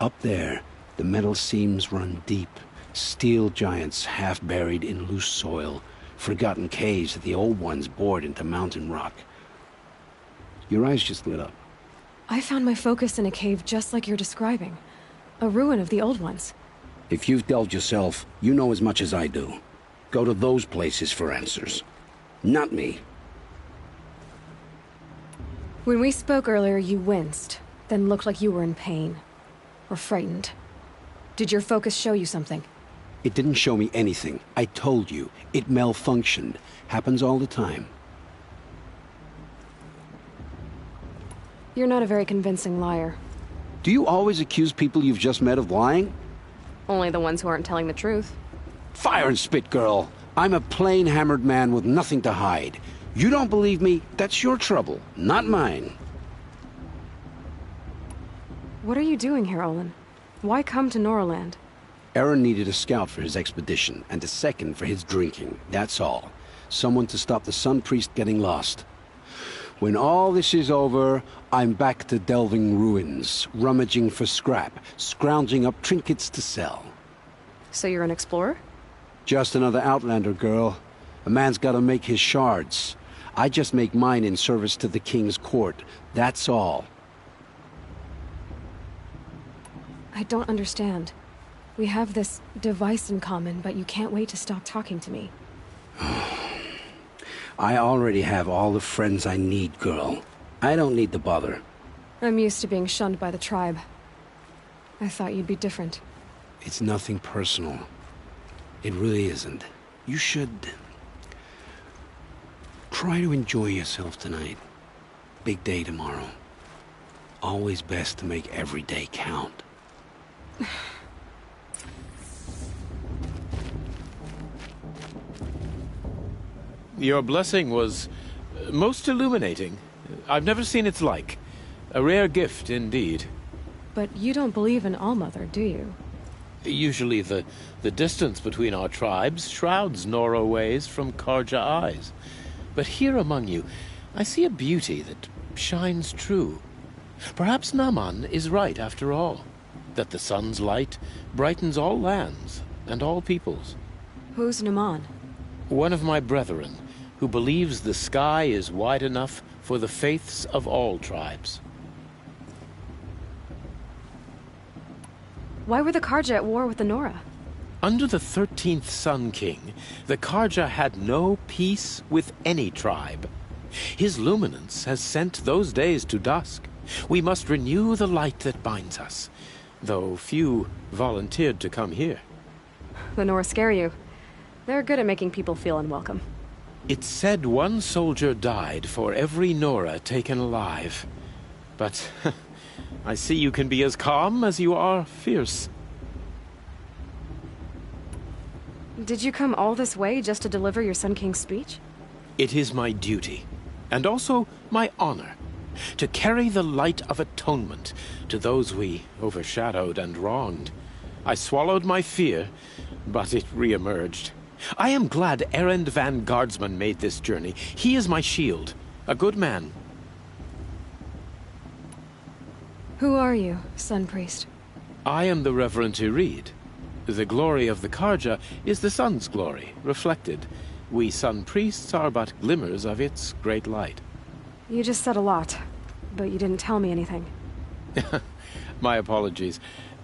Up there, the metal seams run deep. Steel giants half buried in loose soil. Forgotten caves that the old ones bored into mountain rock. Your eyes just lit up. I found my focus in a cave just like you're describing. A ruin of the old ones. If you've delved yourself, you know as much as I do. Go to those places for answers. Not me. When we spoke earlier, you winced, then looked like you were in pain. Or frightened. Did your focus show you something? It didn't show me anything. I told you. It malfunctioned. Happens all the time. You're not a very convincing liar. Do you always accuse people you've just met of lying? Only the ones who aren't telling the truth. Fire and spit, girl. I'm a plain hammered man with nothing to hide. You don't believe me, that's your trouble, not mine. What are you doing here, Olin? Why come to Norland? Aaron needed a scout for his expedition, and a second for his drinking, that's all. Someone to stop the Sun Priest getting lost. When all this is over, I'm back to delving ruins, rummaging for scrap, scrounging up trinkets to sell. So you're an explorer? Just another Outlander, girl. A man's gotta make his shards. I just make mine in service to the king's court. That's all. I don't understand. We have this device in common, but you can't wait to stop talking to me. I already have all the friends I need, girl. I don't need the bother. I'm used to being shunned by the tribe. I thought you'd be different. It's nothing personal. It really isn't. You should... try to enjoy yourself tonight. Big day tomorrow. Always best to make every day count. Your blessing was most illuminating. I've never seen its like. A rare gift indeed. But you don't believe in Allmother, do you? Usually the distance between our tribes shrouds Nora ways from Carja eyes. But here among you, I see a beauty that shines true. Perhaps Naman is right after all, that the sun's light brightens all lands and all peoples. Who's Naman? One of my brethren, who believes the sky is wide enough for the faiths of all tribes. Why were the Carja at war with the Nora? Under the 13th Sun King, the Carja had no peace with any tribe. His luminance has sent those days to dusk. We must renew the light that binds us, though few volunteered to come here. The Nora scare you. They're good at making people feel unwelcome. It's said one soldier died for every Nora taken alive. But I see you can be as calm as you are fierce. Did you come all this way just to deliver your Sun King's speech? It is my duty, and also my honor, to carry the light of atonement to those we overshadowed and wronged. I swallowed my fear, but it re-emerged. I am glad Erend van Guardsman made this journey. He is my shield, a good man. Who are you, Sun Priest? I am the Reverend Irid. The glory of the Carja is the sun's glory, reflected. We Sun Priests are but glimmers of its great light. You just said a lot, but you didn't tell me anything. My apologies.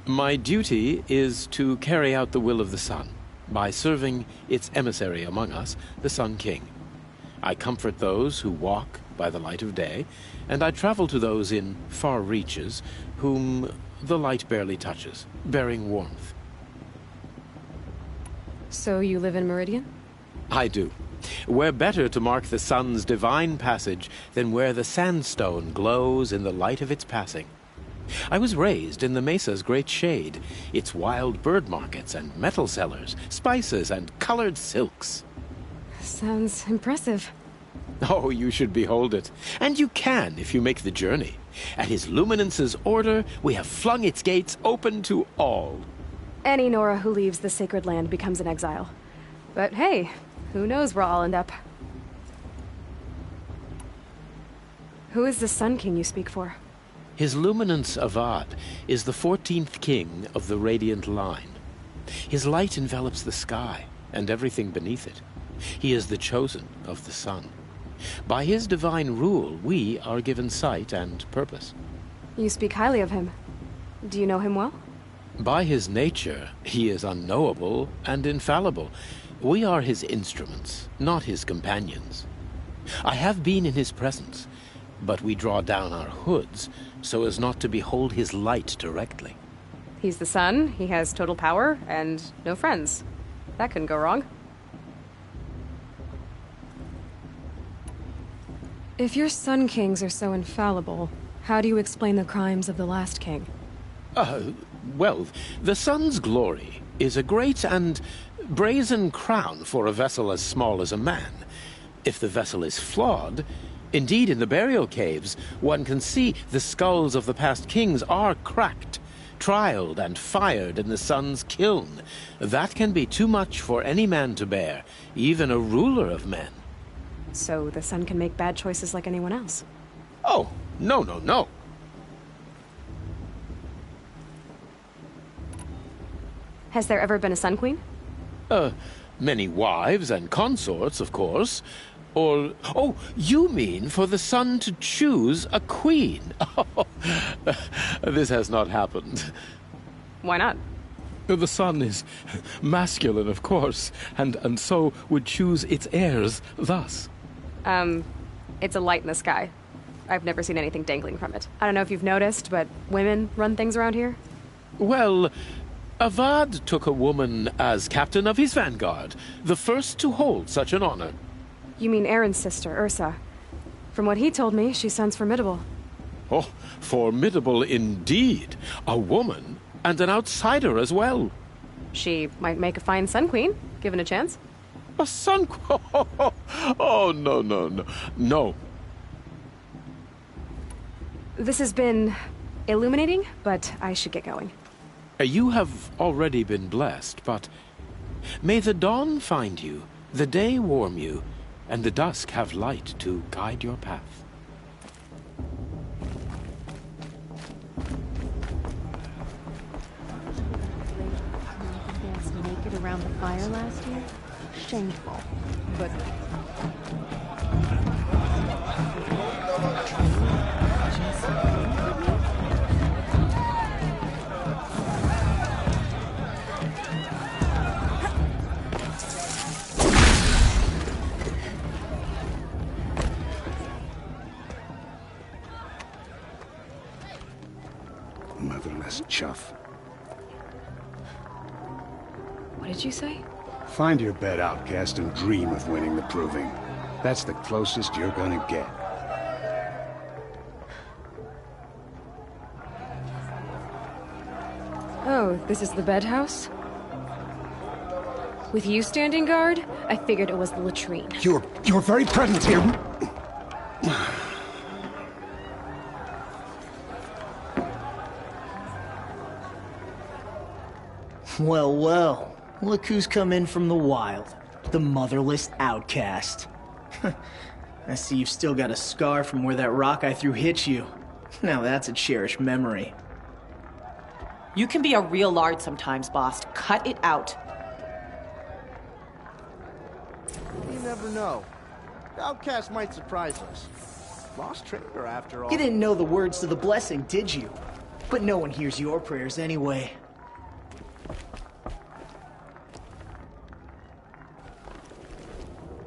My duty is to carry out the will of the sun, by serving its emissary among us, the Sun King. I comfort those who walk by the light of day, and I travel to those in far reaches whom the light barely touches, bearing warmth. So you live in Meridian? I do. Where better to mark the sun's divine passage than where the sandstone glows in the light of its passing. I was raised in the mesa's great shade, its wild bird markets and metal cellars, spices and colored silks. Sounds impressive. Oh, you should behold it. And you can if you make the journey. At His Luminance's order, we have flung its gates open to all. Any Nora who leaves the sacred land becomes an exile. But hey, who knows where I'll end up. Who is the Sun King you speak for? His Luminance Avad is the 14th king of the Radiant Line. His light envelops the sky and everything beneath it. He is the chosen of the sun. By his divine rule, we are given sight and purpose. You speak highly of him. Do you know him well? By his nature, he is unknowable and infallible. We are his instruments, not his companions. I have been in his presence, but we draw down our hoods so as not to behold his light directly. He's the sun, he has total power, and no friends. That couldn't go wrong. If your Sun Kings are so infallible, how do you explain the crimes of the last king? Well, the sun's glory is a great and brazen crown for a vessel as small as a man. If the vessel is flawed, indeed in the burial caves, one can see the skulls of the past kings are cracked, trialed and fired in the sun's kiln. That can be too much for any man to bear, even a ruler of men. So the sun can make bad choices like anyone else? Oh, no, no, no. Has there ever been a Sun Queen? Many wives and consorts, of course. Or, oh, you mean for the sun to choose a queen? Oh, this has not happened. Why not? The sun is masculine, of course, and so would choose its heirs thus. It's a light in the sky. I've never seen anything dangling from it. I don't know if you've noticed, but women run things around here. Well, Avad took a woman as captain of his vanguard, the first to hold such an honor. You mean Aaron's sister, Ursa. From what he told me, she sounds formidable. Oh, formidable indeed. A woman, and an outsider as well. She might make a fine Sun Queen, given a chance. A Sun Queen? Oh, no. No. This has been illuminating, but I should get going. You have already been blessed, but may the dawn find you, the day warm you, and the dusk have light to guide your path. Danced naked around the fire last year? Shameful. But... Motherless chuff. What did you say? Find your bed, outcast, and dream of winning the proving. That's the closest you're gonna get. Oh, this is the bed house? With you standing guard, I figured it was the latrine. Your very presence here... Well, look who's come in from the wild. The motherless outcast. I see you've still got a scar from where that rock I threw hit you. Now that's a cherished memory. You can be a real lard sometimes, boss. Cut it out. You never know. The outcast might surprise us. Lost trader, after all. You didn't know the words to the blessing, did you? But no one hears your prayers anyway.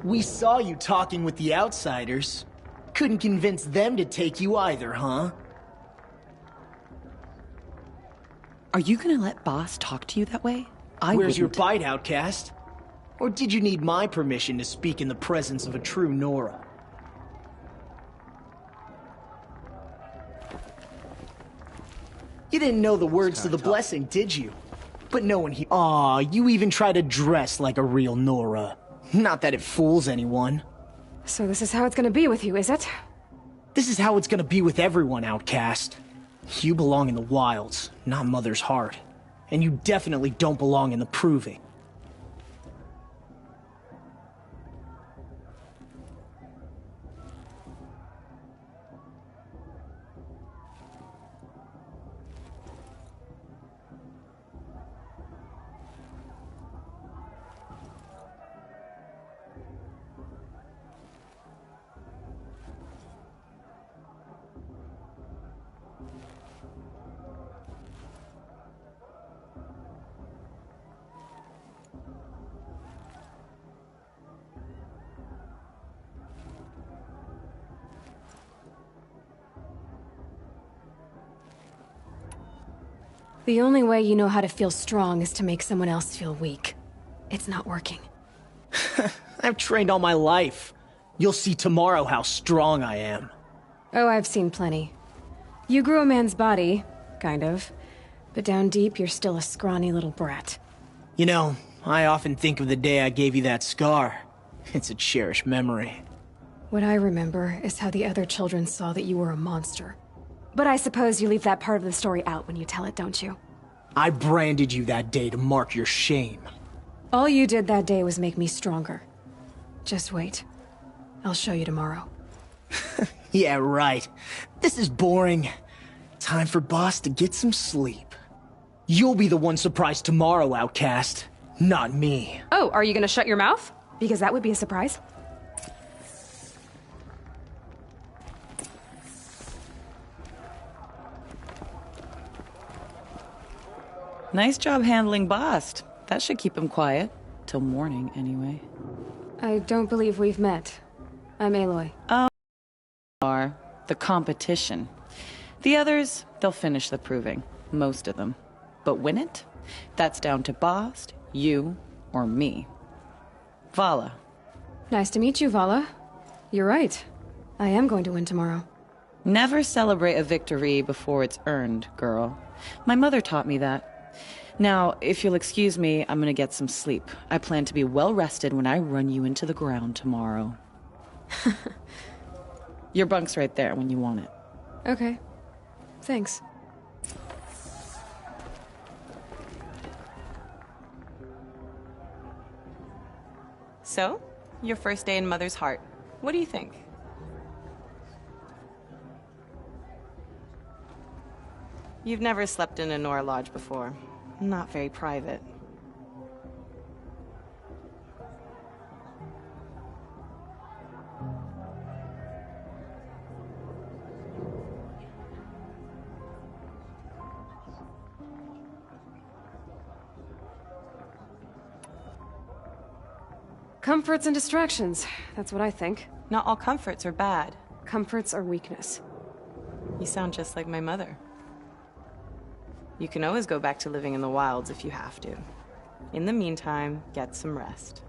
We saw you talking with the outsiders. Couldn't convince them to take you either, huh? Are you gonna let boss talk to you that way? Where's your bite, outcast? Or did you need my permission to speak in the presence of a true Nora? You didn't know the words to the blessing, did you? But no one Aw, you even try to dress like a real Nora. Not that it fools anyone. So this is how it's gonna be with you, is it? This is how it's gonna be with everyone, outcast. You belong in the wilds, not Mother's heart. And you definitely don't belong in the proving. The only way you know how to feel strong is to make someone else feel weak. It's not working. I've trained all my life. You'll see tomorrow how strong I am. Oh, I've seen plenty. You grew a man's body, kind of. But down deep, you're still a scrawny little brat. You know, I often think of the day I gave you that scar. It's a cherished memory. What I remember is how the other children saw that you were a monster. But I suppose you leave that part of the story out when you tell it, don't you? I branded you that day to mark your shame. All you did that day was make me stronger. Just wait. I'll show you tomorrow. Yeah, right. This is boring. Time for boss to get some sleep. You'll be the one surprised tomorrow, outcast. Not me. Oh, are you gonna shut your mouth? Because that would be a surprise. Nice job handling Bast. That should keep him quiet. Till morning, anyway. I don't believe we've met. I'm Aloy. Are the competition. The others, they'll finish the proving. Most of them. But win it? That's down to Bast, you, or me. Vala. Nice to meet you, Vala. You're right. I am going to win tomorrow. Never celebrate a victory before it's earned, girl. My mother taught me that. Now, if you'll excuse me, I'm gonna get some sleep. I plan to be well rested when I run you into the ground tomorrow. Your bunk's right there when you want it. Okay. Thanks. So, your first day in Mother's Heart. What do you think? You've never slept in a Nora Lodge before. Not very private. Comforts and distractions. That's what I think. Not all comforts are bad. Comforts are weakness. You sound just like my mother. You can always go back to living in the wilds if you have to. In the meantime, get some rest.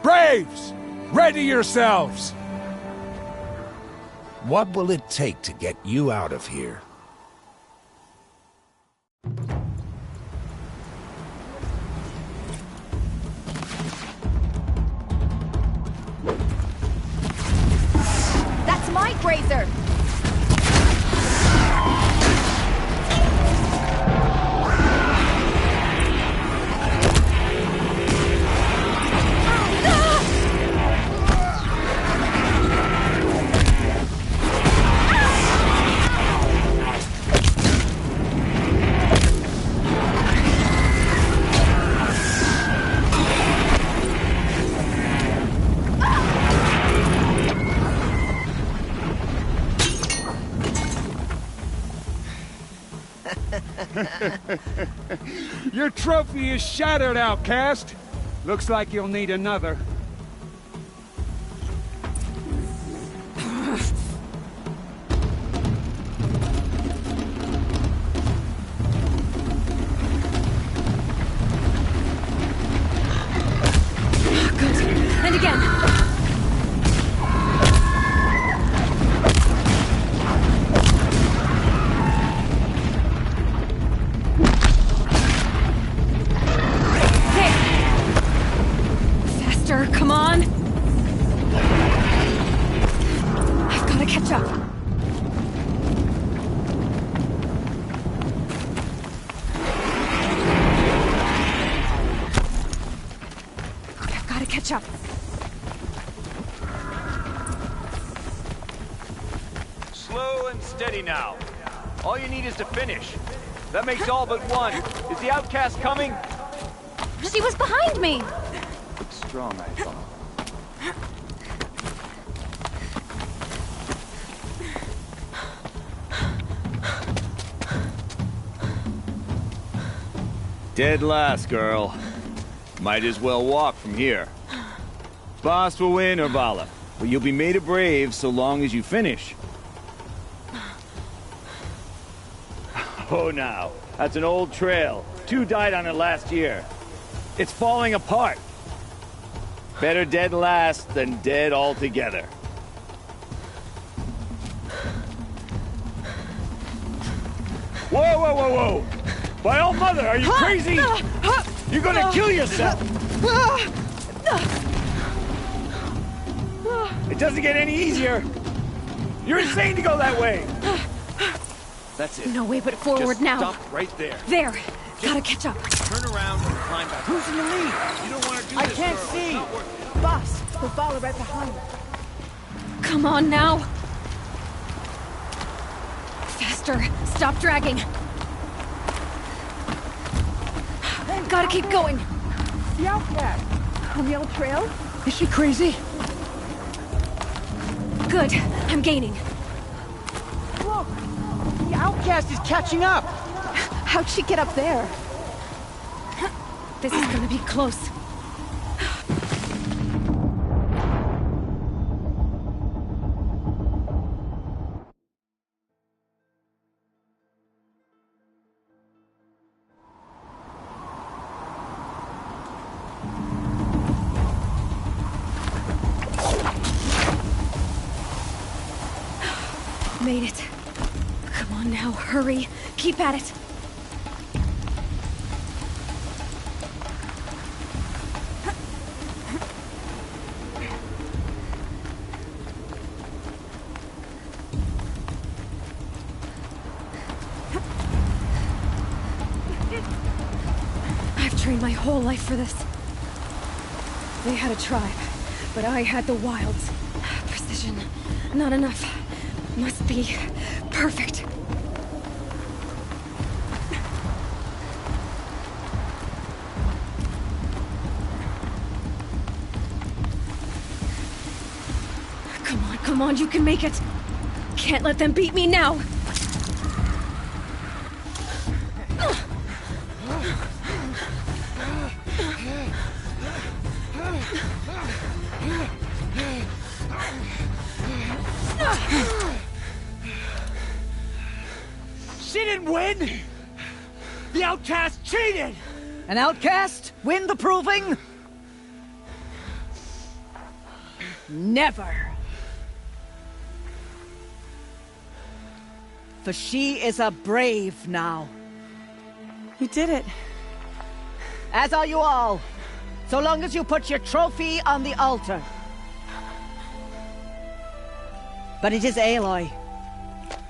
Braves! Ready yourselves! What will it take to get you out of here? That's my grazer! Your trophy is shattered, outcast. Looks like you'll need another. Good. And again. Come on! I've got to catch up. I've got to catch up. Slow and steady now. All you need is to finish. That makes all but one. Is the outcast coming? She was behind me! Looks strong, I thought. Dead last, girl. Might as well walk from here. Boss will win, Urvala, but you'll be made a brave so long as you finish. Oh, now. That's an old trail. 2 died on it last year. It's falling apart. Better dead last than dead altogether. Whoa, whoa, whoa, whoa! By all mother, are you crazy? You're gonna kill yourself! It doesn't get any easier! You're insane to go that way! That's it. No way but forward Just now. Stop right there. There! Gotta catch up. Turn around and climb back. Who's in the lead? You don't want to do I this, can't girl. see. It's not worth- Boss, we'll follow right behind. Come on now. Faster. Stop dragging. Gotta keep going. The outcast. On the old trail? Is she crazy? Good. I'm gaining. Look! The outcast is catching up! How'd she get up there? This is gonna be close. Made it. Come on now, hurry. Keep at it. I've trained my whole life for this. They had a tribe, but I had the wilds. Precision. Not enough. Must be perfect. Come on, you can make it. Can't let them beat me now. She didn't win! The outcast cheated! An outcast? Win the proving? Never. For she is a brave now. You did it. As are you all. So long as you put your trophy on the altar. But it is Aloy.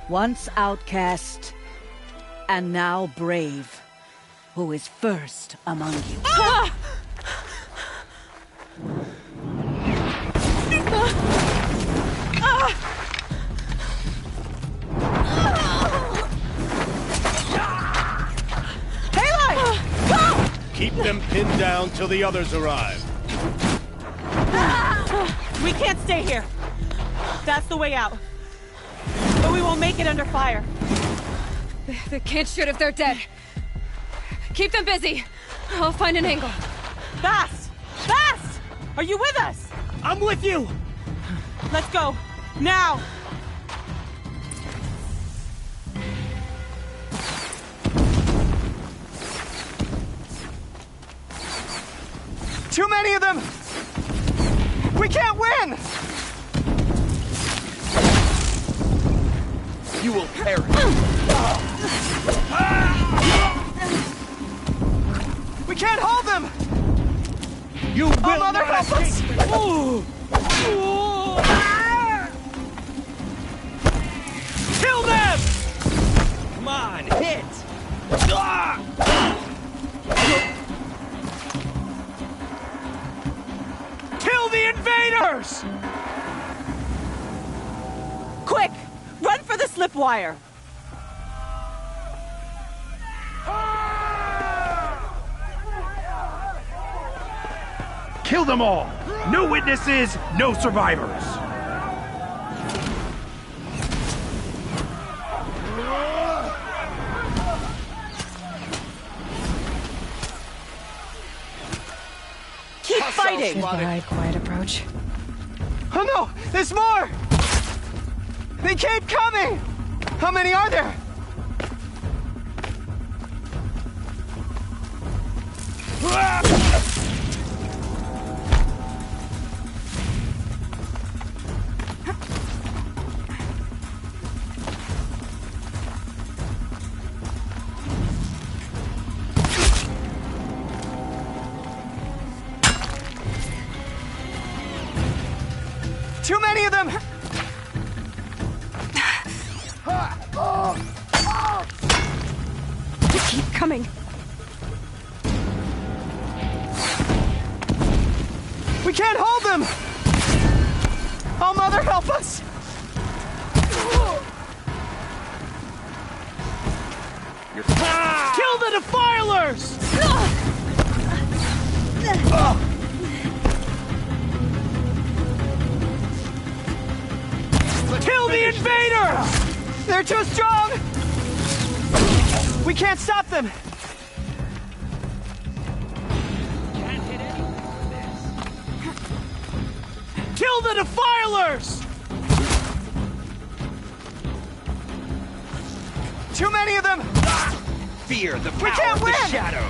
Once outcast, and now brave, who is first among you. Ah! Keep them pinned down till the others arrive. We can't stay here. That's the way out. But we won't make it under fire. They can't shoot if they're dead. Keep them busy. I'll find an angle. Bast! Bast! Are you with us? I'm with you! Let's go. Now! Too many of them! We can't win! You will perish. We can't hold them! You will Mother, not help us! escape. Kill them! Come on, hit! Kill the invaders! Quick! Run for the slipwire! Kill them all! No witnesses, no survivors! Keep fighting! Right, quiet approach. Oh no! There's more! They keep coming! How many are there? Too many of them! They keep coming. We can't hold them! Oh, Mother, help us! Kill the Defilers! Kill the Invaders! They're too strong! We can't stop them! Kill the Defilers! Too many of them! Fear the We power can't of win! the shadow!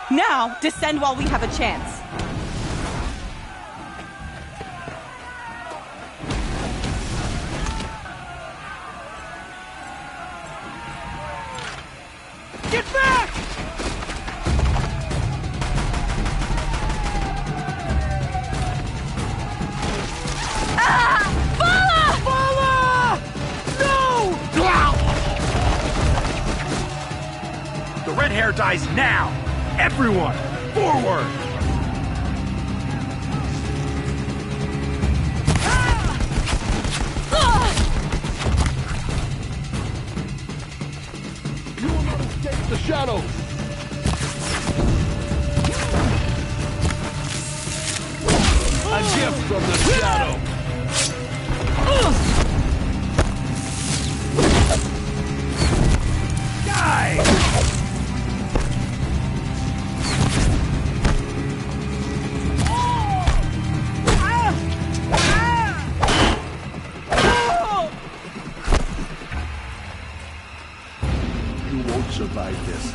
Now, descend while we have a chance. Get back! Bala! No! The red hair dies now! Everyone, forward! You will not escape the shadows! A gift from the shadow! Die! You won't survive this.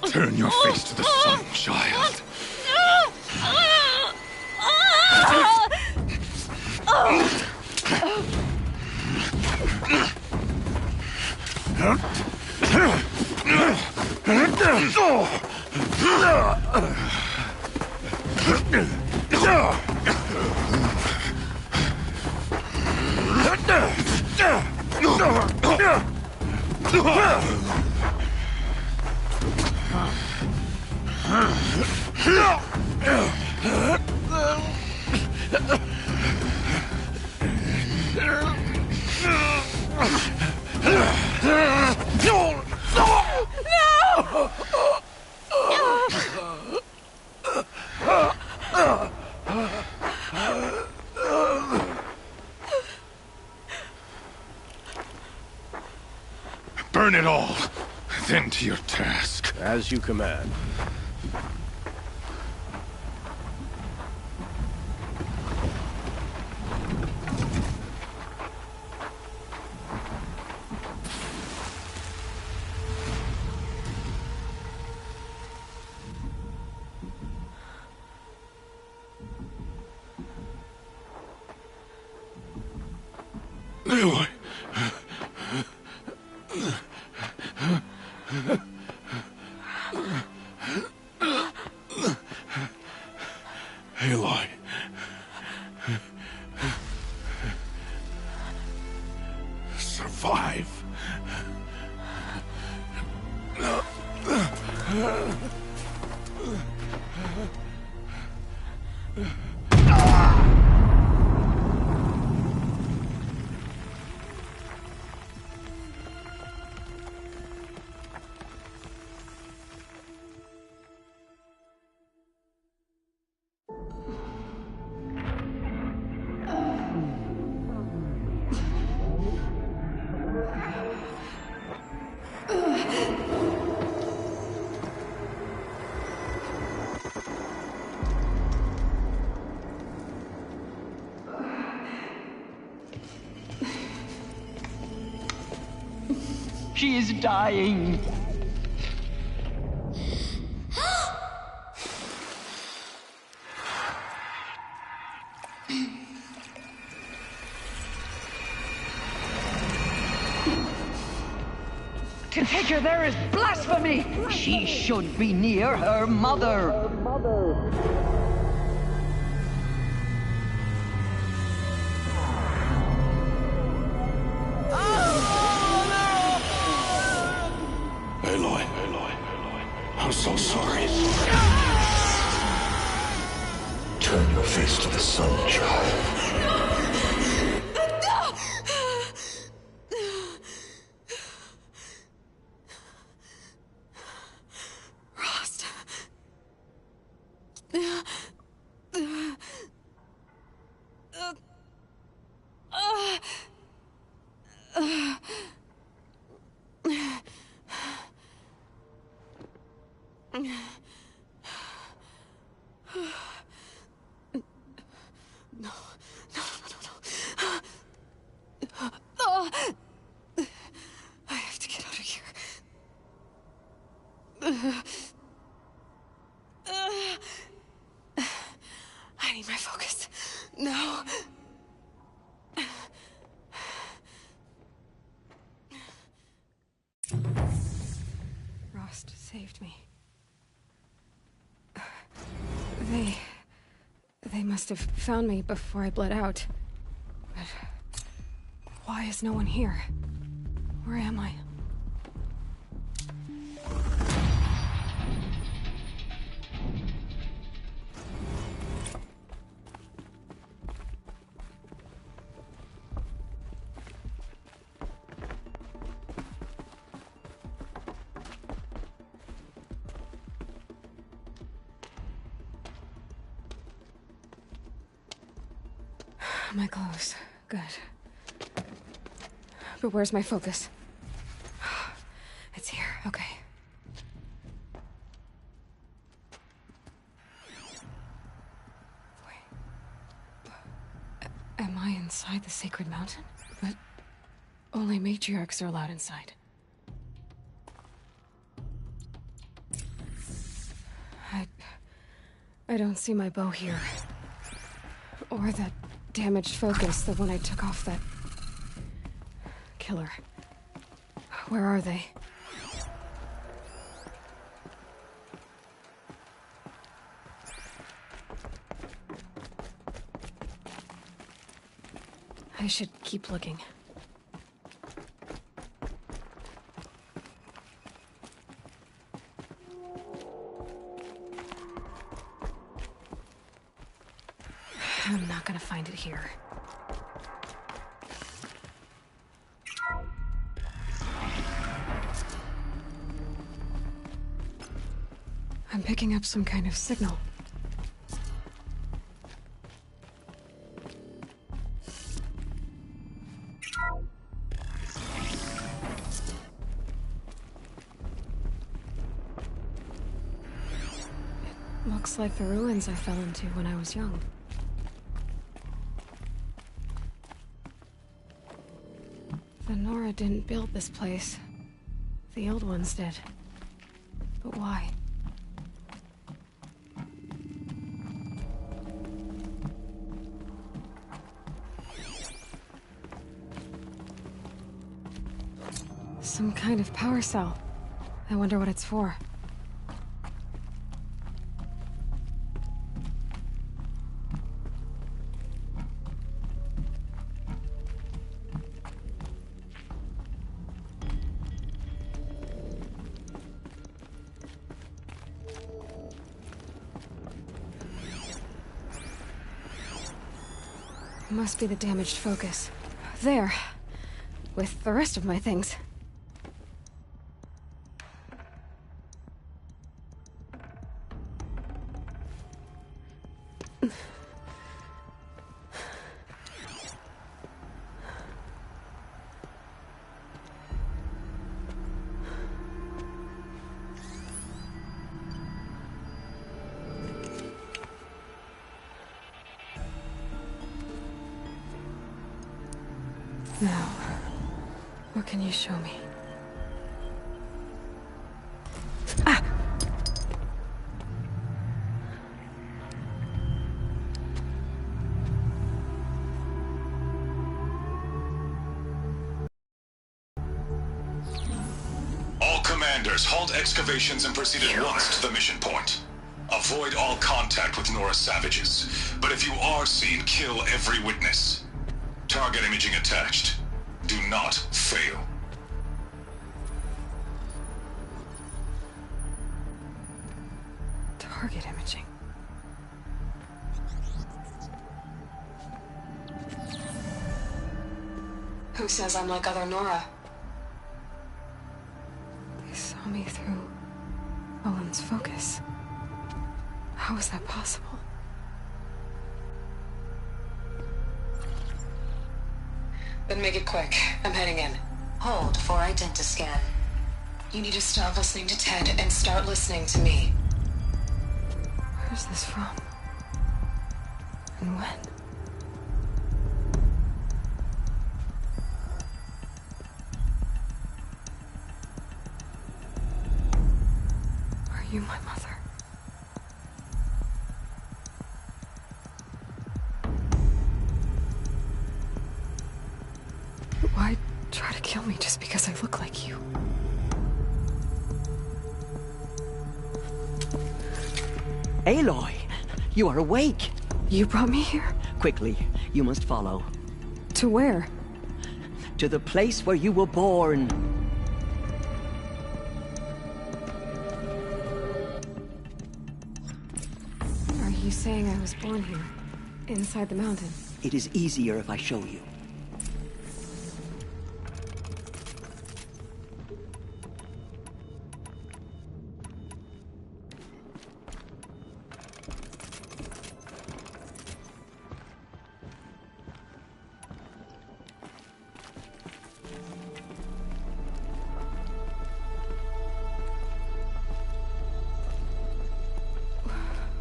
Turn your face to the sun, child. Burn it all. Then to your task. As you command. Aloy. Aloy. Survive. She is dying. To take her there is blasphemy! She should be near her mother. Aloy, I'm so sorry. Turn your face to the sun, child. I have to get out of here. I need my focus. No. Rost saved me. They must have found me before I bled out. But why is no one here? Where am I? My clothes. Good. But where's my focus? It's here. Okay. Wait. Am I inside the Sacred Mountain? But only matriarchs are allowed inside. I don't see my bow here. Or that damaged focus, the one I took off that killer. Where are they? I should keep looking. I'm not gonna find it here. I'm picking up some kind of signal. Looks like the ruins I fell into when I was young. The Nora didn't build this place. The old ones did. But why? Some kind of power cell. I wonder what it's for. Must be the damaged focus. There. With the rest of my things. Now, what can you show me? Ah! All commanders, halt excavations and proceed at once to the mission point. Avoid all contact with Nora savages, but if you are seen, kill every witness. Target imaging attached. Do not fail. Target imaging. Who says I'm like other Nora? They saw me through Owen's focus. How is that possible? Then make it quick. I'm heading in. Hold for identiscan. You need to stop listening to Ted and start listening to me. Where's this from? And when? Are you my mother? Why try to kill me just because I look like you? Aloy, you are awake. You brought me here? Quickly, you must follow. To where? To the place where you were born. Are you saying I was born here? Inside the mountain? It is easier if I show you.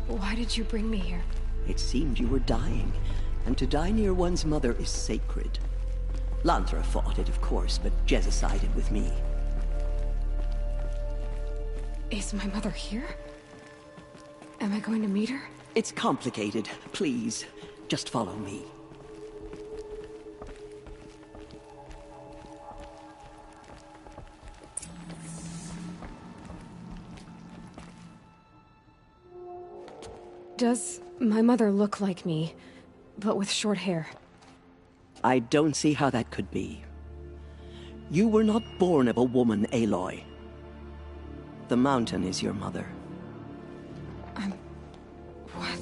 Why did you bring me here? It seemed you were dying, and to die near one's mother is sacred. Lanthra fought it, of course, but Jezza sided with me. Is my mother here? Am I going to meet her? It's complicated. Please, just follow me. Does my mother look like me, but with short hair? I don't see how that could be. You were not born of a woman, Aloy. The mountain is your mother. What?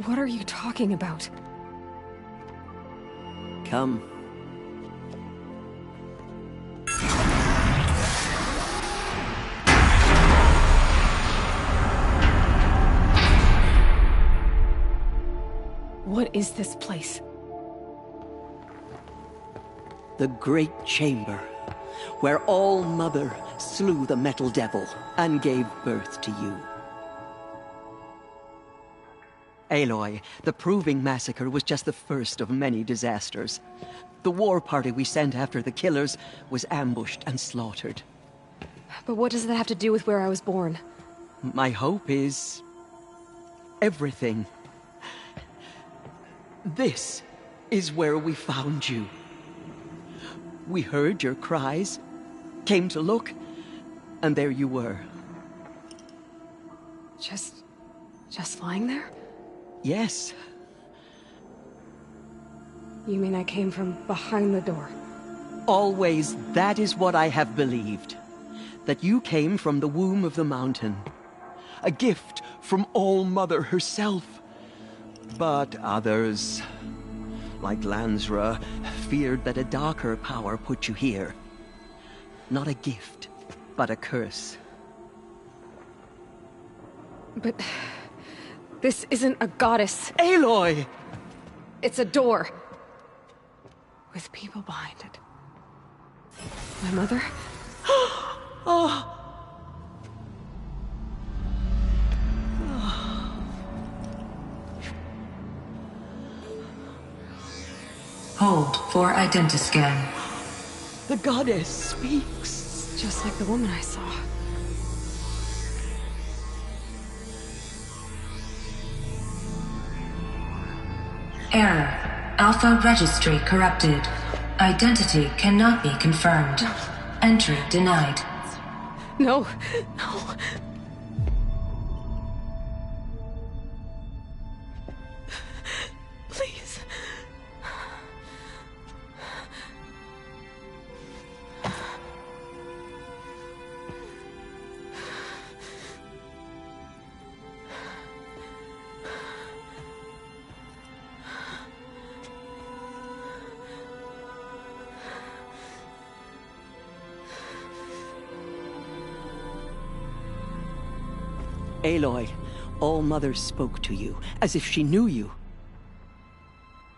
What are you talking about? Come. What is this place? The Great Chamber, where All-Mother slew the Metal Devil and gave birth to you. Aloy, the Proving Massacre was just the first of many disasters. The war party we sent after the killers was ambushed and slaughtered. But what does that have to do with where I was born? My hope is... everything. This is where we found you. We heard your cries, came to look, and there you were. Just lying there? Yes. You mean I came from behind the door? Always, that is what I have believed. That you came from the womb of the mountain. A gift from All-Mother herself. But others, like Lansra, feared that a darker power put you here. Not a gift, but a curse. But... this isn't a goddess. Aloy! It's a door. With people behind it. My mother? Oh! Hold for identiscan. The goddess speaks. Just like the woman I saw. Error. Alpha registry corrupted. Identity cannot be confirmed. Entry denied. No. No. Please. Aloy, All-Mother spoke to you, as if she knew you.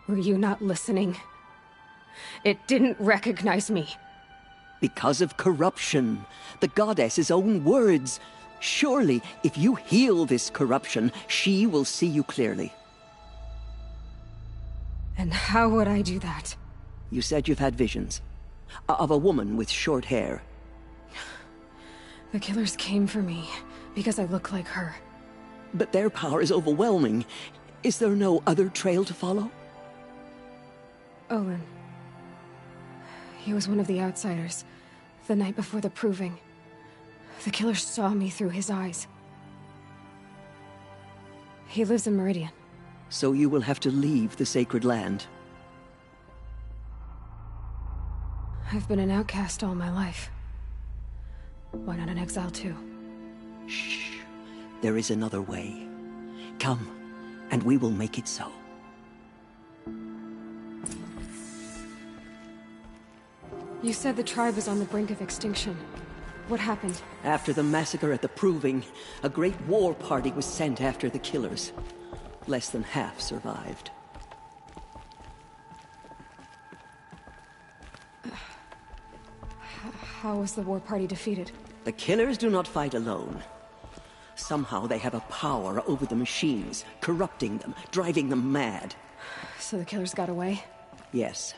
Were you not listening? It didn't recognize me. Because of corruption. The goddess's own words. Surely, if you heal this corruption, she will see you clearly. And how would I do that? You said you've had visions. Of a woman with short hair. The killers came for me, because I look like her. But their power is overwhelming. Is there no other trail to follow? Olin. He was one of the outsiders, the night before the Proving. The killer saw me through his eyes. He lives in Meridian. So you will have to leave the sacred land. I've been an outcast all my life. Why not an exile too? Shh. There is another way. Come, and we will make it so. You said the tribe was on the brink of extinction. What happened? After the massacre at the Proving, a great war party was sent after the killers. Less than half survived. How was the war party defeated? The killers do not fight alone. Somehow they have a power over the machines, corrupting them, driving them mad. So the killers got away? Yes.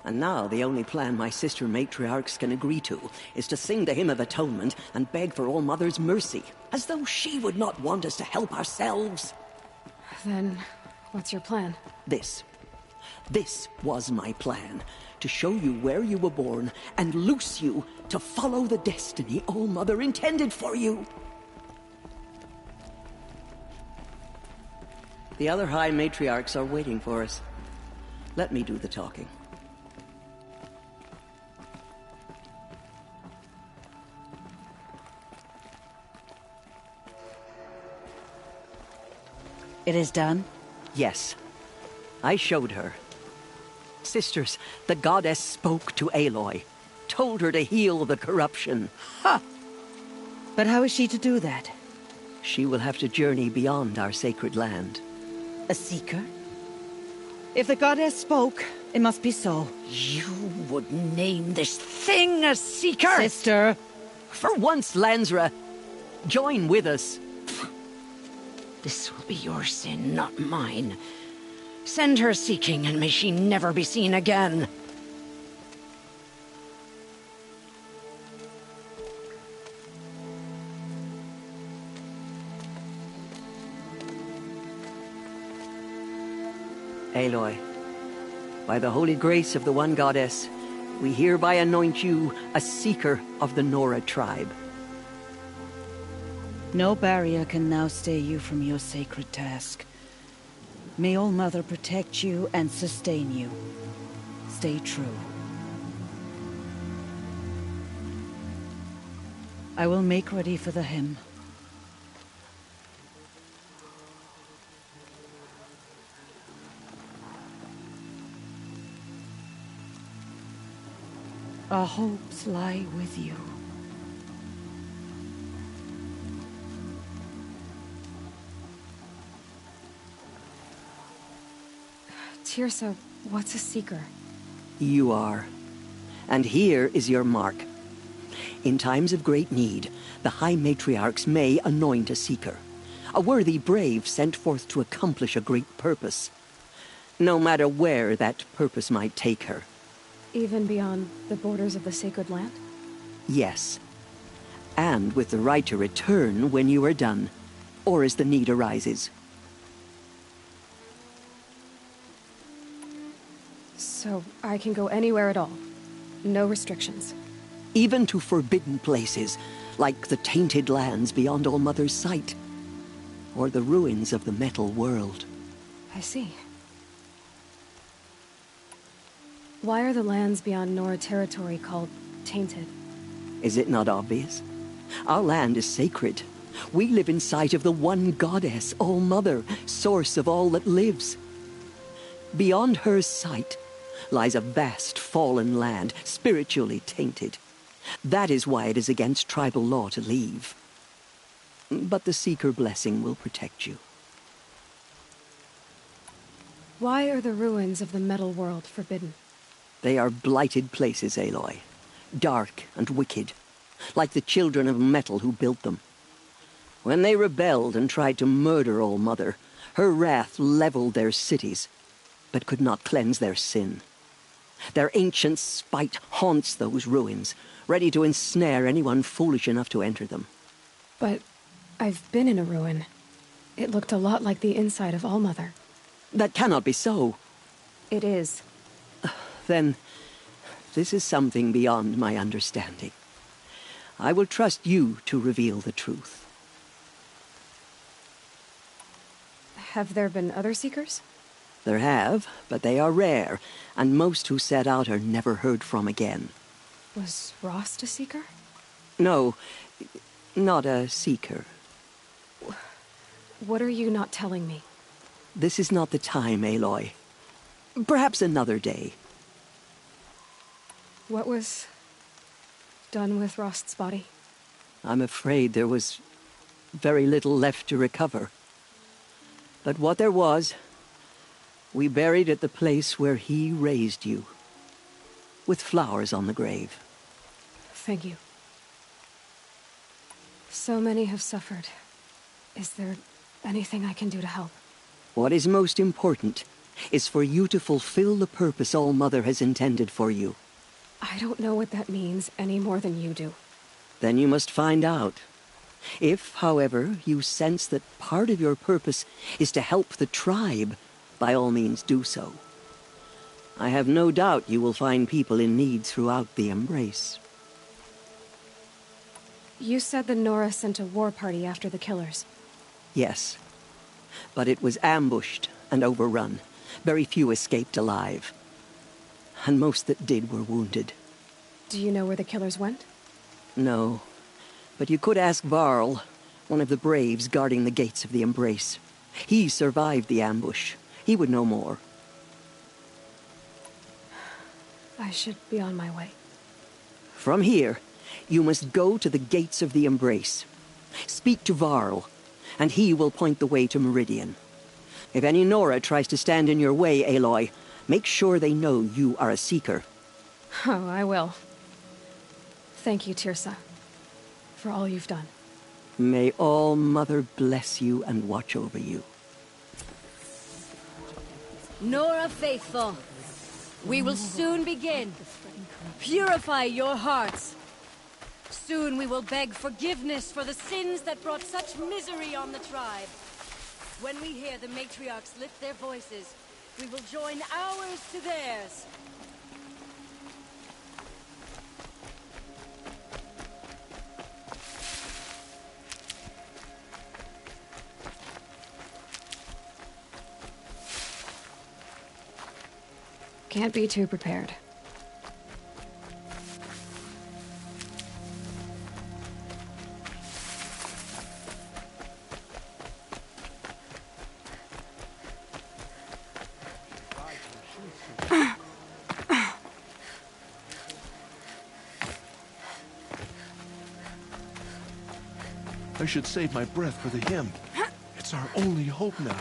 And now the only plan my sister matriarchs can agree to is to sing the Hymn of Atonement and beg for All-Mother's mercy, as though she would not want us to help ourselves. Then, what's your plan? This was my plan. To show you where you were born and loose you to follow the destiny All-Mother intended for you. The other High Matriarchs are waiting for us. Let me do the talking. It is done? Yes. I showed her. Sisters, the goddess spoke to Aloy. Told her to heal the corruption. Ha! But how is she to do that? She will have to journey beyond our sacred land. A seeker? If the goddess spoke, it must be so. You would name this thing a seeker? Sister! For once, Lansra, join with us. This will be your sin, not mine. Send her seeking, and may she never be seen again. Aloy, by the holy grace of the One Goddess, we hereby anoint you a seeker of the Nora tribe. No barrier can now stay you from your sacred task. May All Mother protect you and sustain you. Stay true. I will make ready for the hymn. Our hopes lie with you. Teersa, what's a seeker? You are. And here is your mark. In times of great need, the High Matriarchs may anoint a seeker. A worthy brave sent forth to accomplish a great purpose. No matter where that purpose might take her. Even beyond the borders of the sacred land? Yes. And with the right to return when you are done, or as the need arises. So I can go anywhere at all? No restrictions? Even to forbidden places, like the tainted lands beyond All Mother's sight. Or the ruins of the metal world. I see. Why are the lands beyond Nora territory called tainted? Is it not obvious? Our land is sacred. We live in sight of the One Goddess, All Mother, source of all that lives. Beyond her sight lies a vast fallen land, spiritually tainted. That is why it is against tribal law to leave. But the Seeker blessing will protect you. Why are the ruins of the metal world forbidden? They are blighted places, Aloy. Dark and wicked, like the children of metal who built them. When they rebelled and tried to murder All Mother, her wrath leveled their cities, but could not cleanse their sin. Their ancient spite haunts those ruins, ready to ensnare anyone foolish enough to enter them. But I've been in a ruin. It looked a lot like the inside of All Mother. That cannot be so. It is. Then, this is something beyond my understanding. I will trust you to reveal the truth. Have there been other Seekers? There have, but they are rare, and most who set out are never heard from again. Was Rost a Seeker? No, not a Seeker. What are you not telling me? This is not the time, Aloy. Perhaps another day. What was done with Rost's body? I'm afraid there was very little left to recover. But what there was, we buried at the place where he raised you, with flowers on the grave. Thank you. So many have suffered. Is there anything I can do to help? What is most important is for you to fulfill the purpose All Mother has intended for you. I don't know what that means any more than you do. Then you must find out. If, however, you sense that part of your purpose is to help the tribe, by all means do so. I have no doubt you will find people in need throughout the Embrace. You said the Nora sent a war party after the killers. Yes. But it was ambushed and overrun. Very few escaped alive. And most that did were wounded. Do you know where the killers went? No. But you could ask Varl, one of the braves guarding the gates of the Embrace. He survived the ambush. He would know more. I should be on my way. From here, you must go to the gates of the Embrace. Speak to Varl, and he will point the way to Meridian. If any Nora tries to stand in your way, Aloy, make sure they know you are a Seeker. Oh, I will. Thank you, Teersa, for all you've done. May All Mother bless you and watch over you. Nora Faithful, we will soon begin. Purify your hearts. Soon we will beg forgiveness for the sins that brought such misery on the tribe. When we hear the matriarchs lift their voices, we will join ours to theirs. Can't be too prepared. I should save my breath for the hymn. It's our only hope now.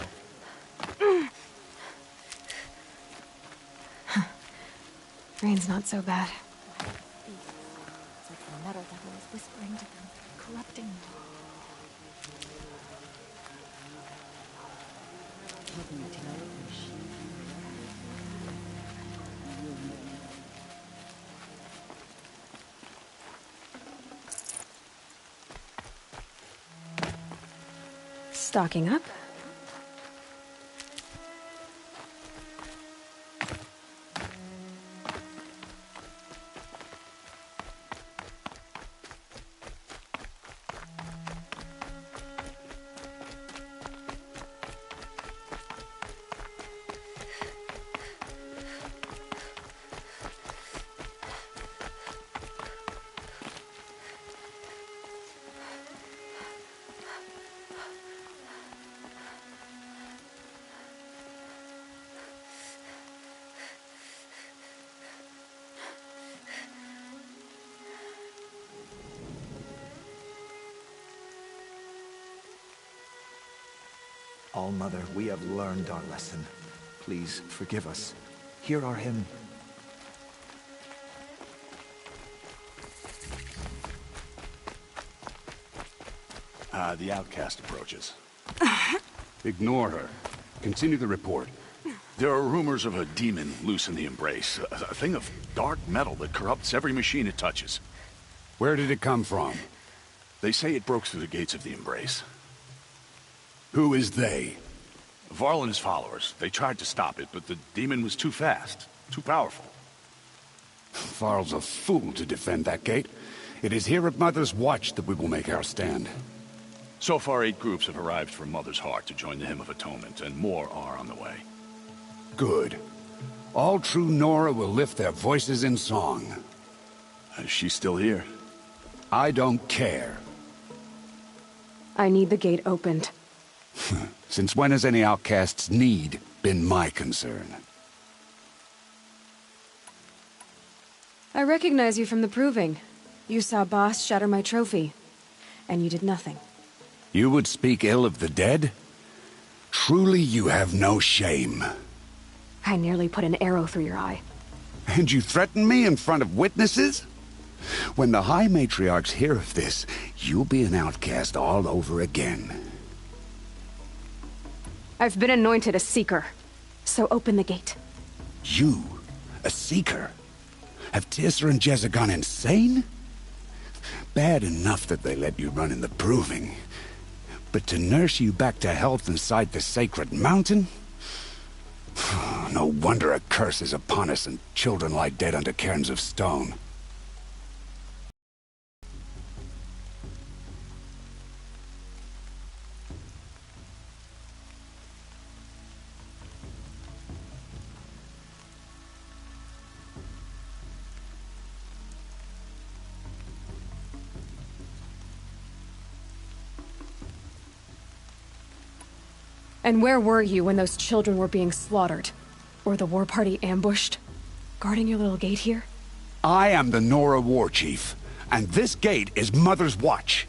Rain's not so bad. It's like the metal devil is whispering to them, corrupting them. Stocking up. All-Mother, we have learned our lesson. Please forgive us. Hear our hymn. The outcast approaches. Ignore her. Continue the report. There are rumors of a demon loose in the Embrace. A thing of dark metal that corrupts every machine it touches. Where did it come from? They say it broke through the gates of the Embrace. Who is they? Varl and his followers. They tried to stop it, but the demon was too fast, too powerful. Varl's a fool to defend that gate. It is here at Mother's Watch that we will make our stand. So far, 8 groups have arrived from Mother's Heart to join the Hymn of Atonement, and more are on the way. Good. All true Nora will lift their voices in song. Is she still here? I don't care. I need the gate opened. Since when has any outcast's need been my concern? I recognize you from the Proving. You saw Boss shatter my trophy. And you did nothing. You would speak ill of the dead? Truly you have no shame. I nearly put an arrow through your eye. And you threaten me in front of witnesses? When the High Matriarchs hear of this, you'll be an outcast all over again. I've been anointed a Seeker, so open the gate. You? A Seeker? Have Teersa and Jezza gone insane? Bad enough that they let you run in the Proving. But to nurse you back to health inside the Sacred Mountain? No wonder a curse is upon us and children lie dead under cairns of stone. And where were you when those children were being slaughtered? Or the war party ambushed? Guarding your little gate here? I am the Nora War Chief, and this gate is Mother's Watch.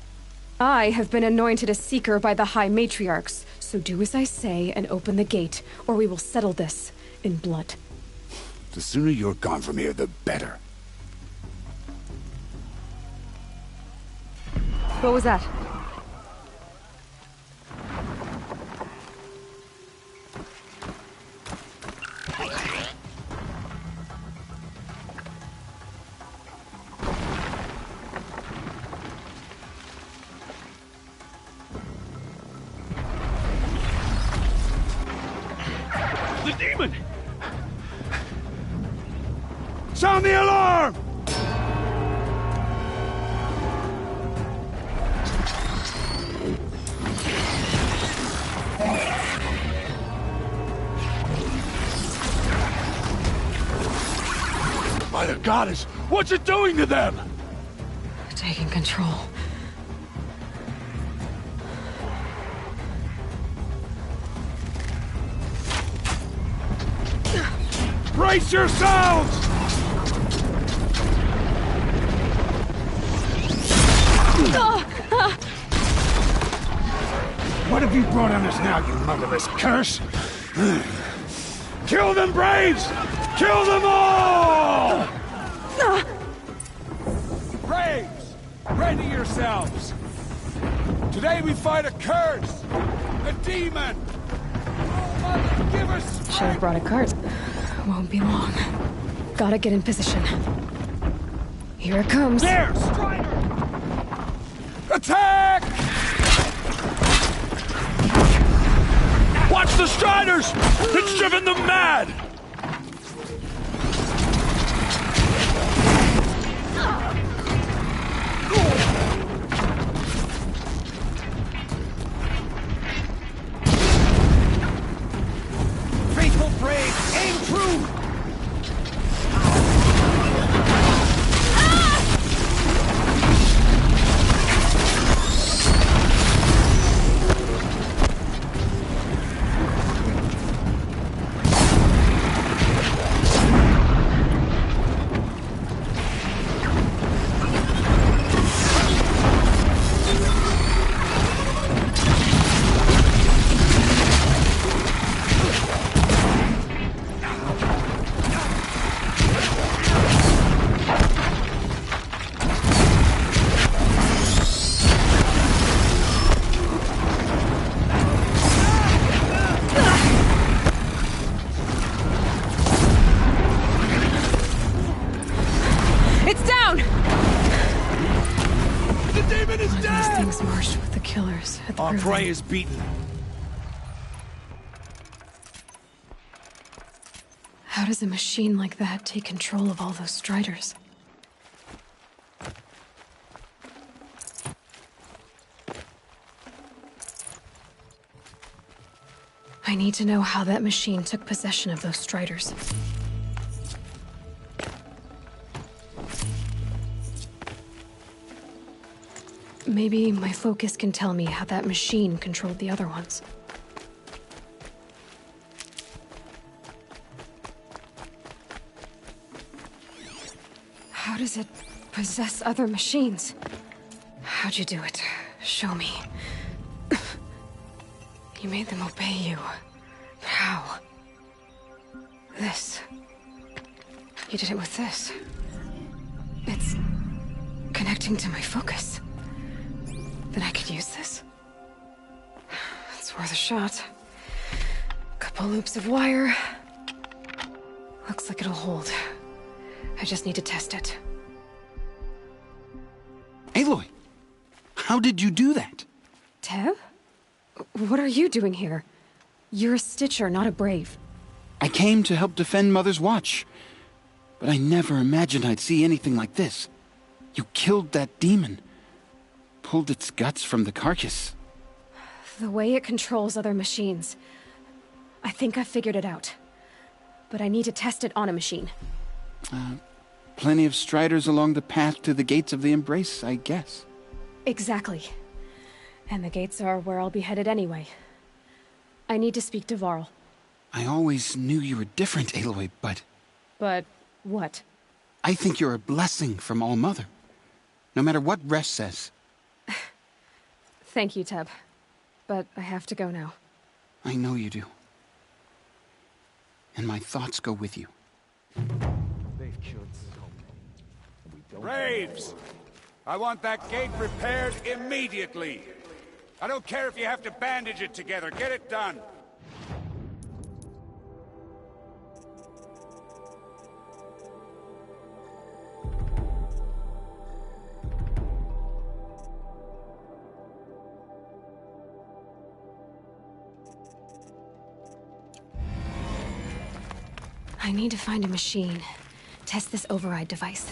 I have been anointed a Seeker by the High Matriarchs, so do as I say and open the gate, or we will settle this in blood. The sooner you're gone from here, the better. What was that? demon! Sound the alarm! By the goddess, what's it doing to them? Taking control. Brace yourselves! What have you brought on us now, you motherless curse? Kill them, Braves! Kill them all! Braves, ready yourselves! Today we fight a curse! A demon! Oh, Mother, give us strength! Should have brought a cart. Won't be long. Gotta get in position. Here it comes. There! Strider! Attack! Watch the Striders! It's driven them mad! Faithful Brave, aim true! Our prey is beaten. How does a machine like that take control of all those Striders? I need to know how that machine took possession of those Striders. Maybe my focus can tell me how that machine controlled the other ones. How does it possess other machines? How'd you do it? Show me. You made them obey you. How? This. You did it with this. It's connecting to my focus. Then I could use this. It's worth a shot. Couple loops of wire. Looks like it'll hold. I just need to test it. Aloy! How did you do that? Tev? What are you doing here? You're a Stitcher, not a Brave. I came to help defend Mother's Watch. But I never imagined I'd see anything like this. You killed that demon. Pulled its guts from the carcass. The way it controls other machines. I think I figured it out. But I need to test it on a machine. Plenty of Striders along the path to the gates of the Embrace, I guess. Exactly. And the gates are where I'll be headed anyway. I need to speak to Varl. I always knew you were different, Aloy, but... But what? I think you're a blessing from All-Mother. No matter what Resh says. Thank you, Teb. But I have to go now. I know you do. And my thoughts go with you. They've killed so many. Braves! I want that gate repaired immediately. I don't care if you have to bandage it together. Get it done. I need to find a machine. Test this override device.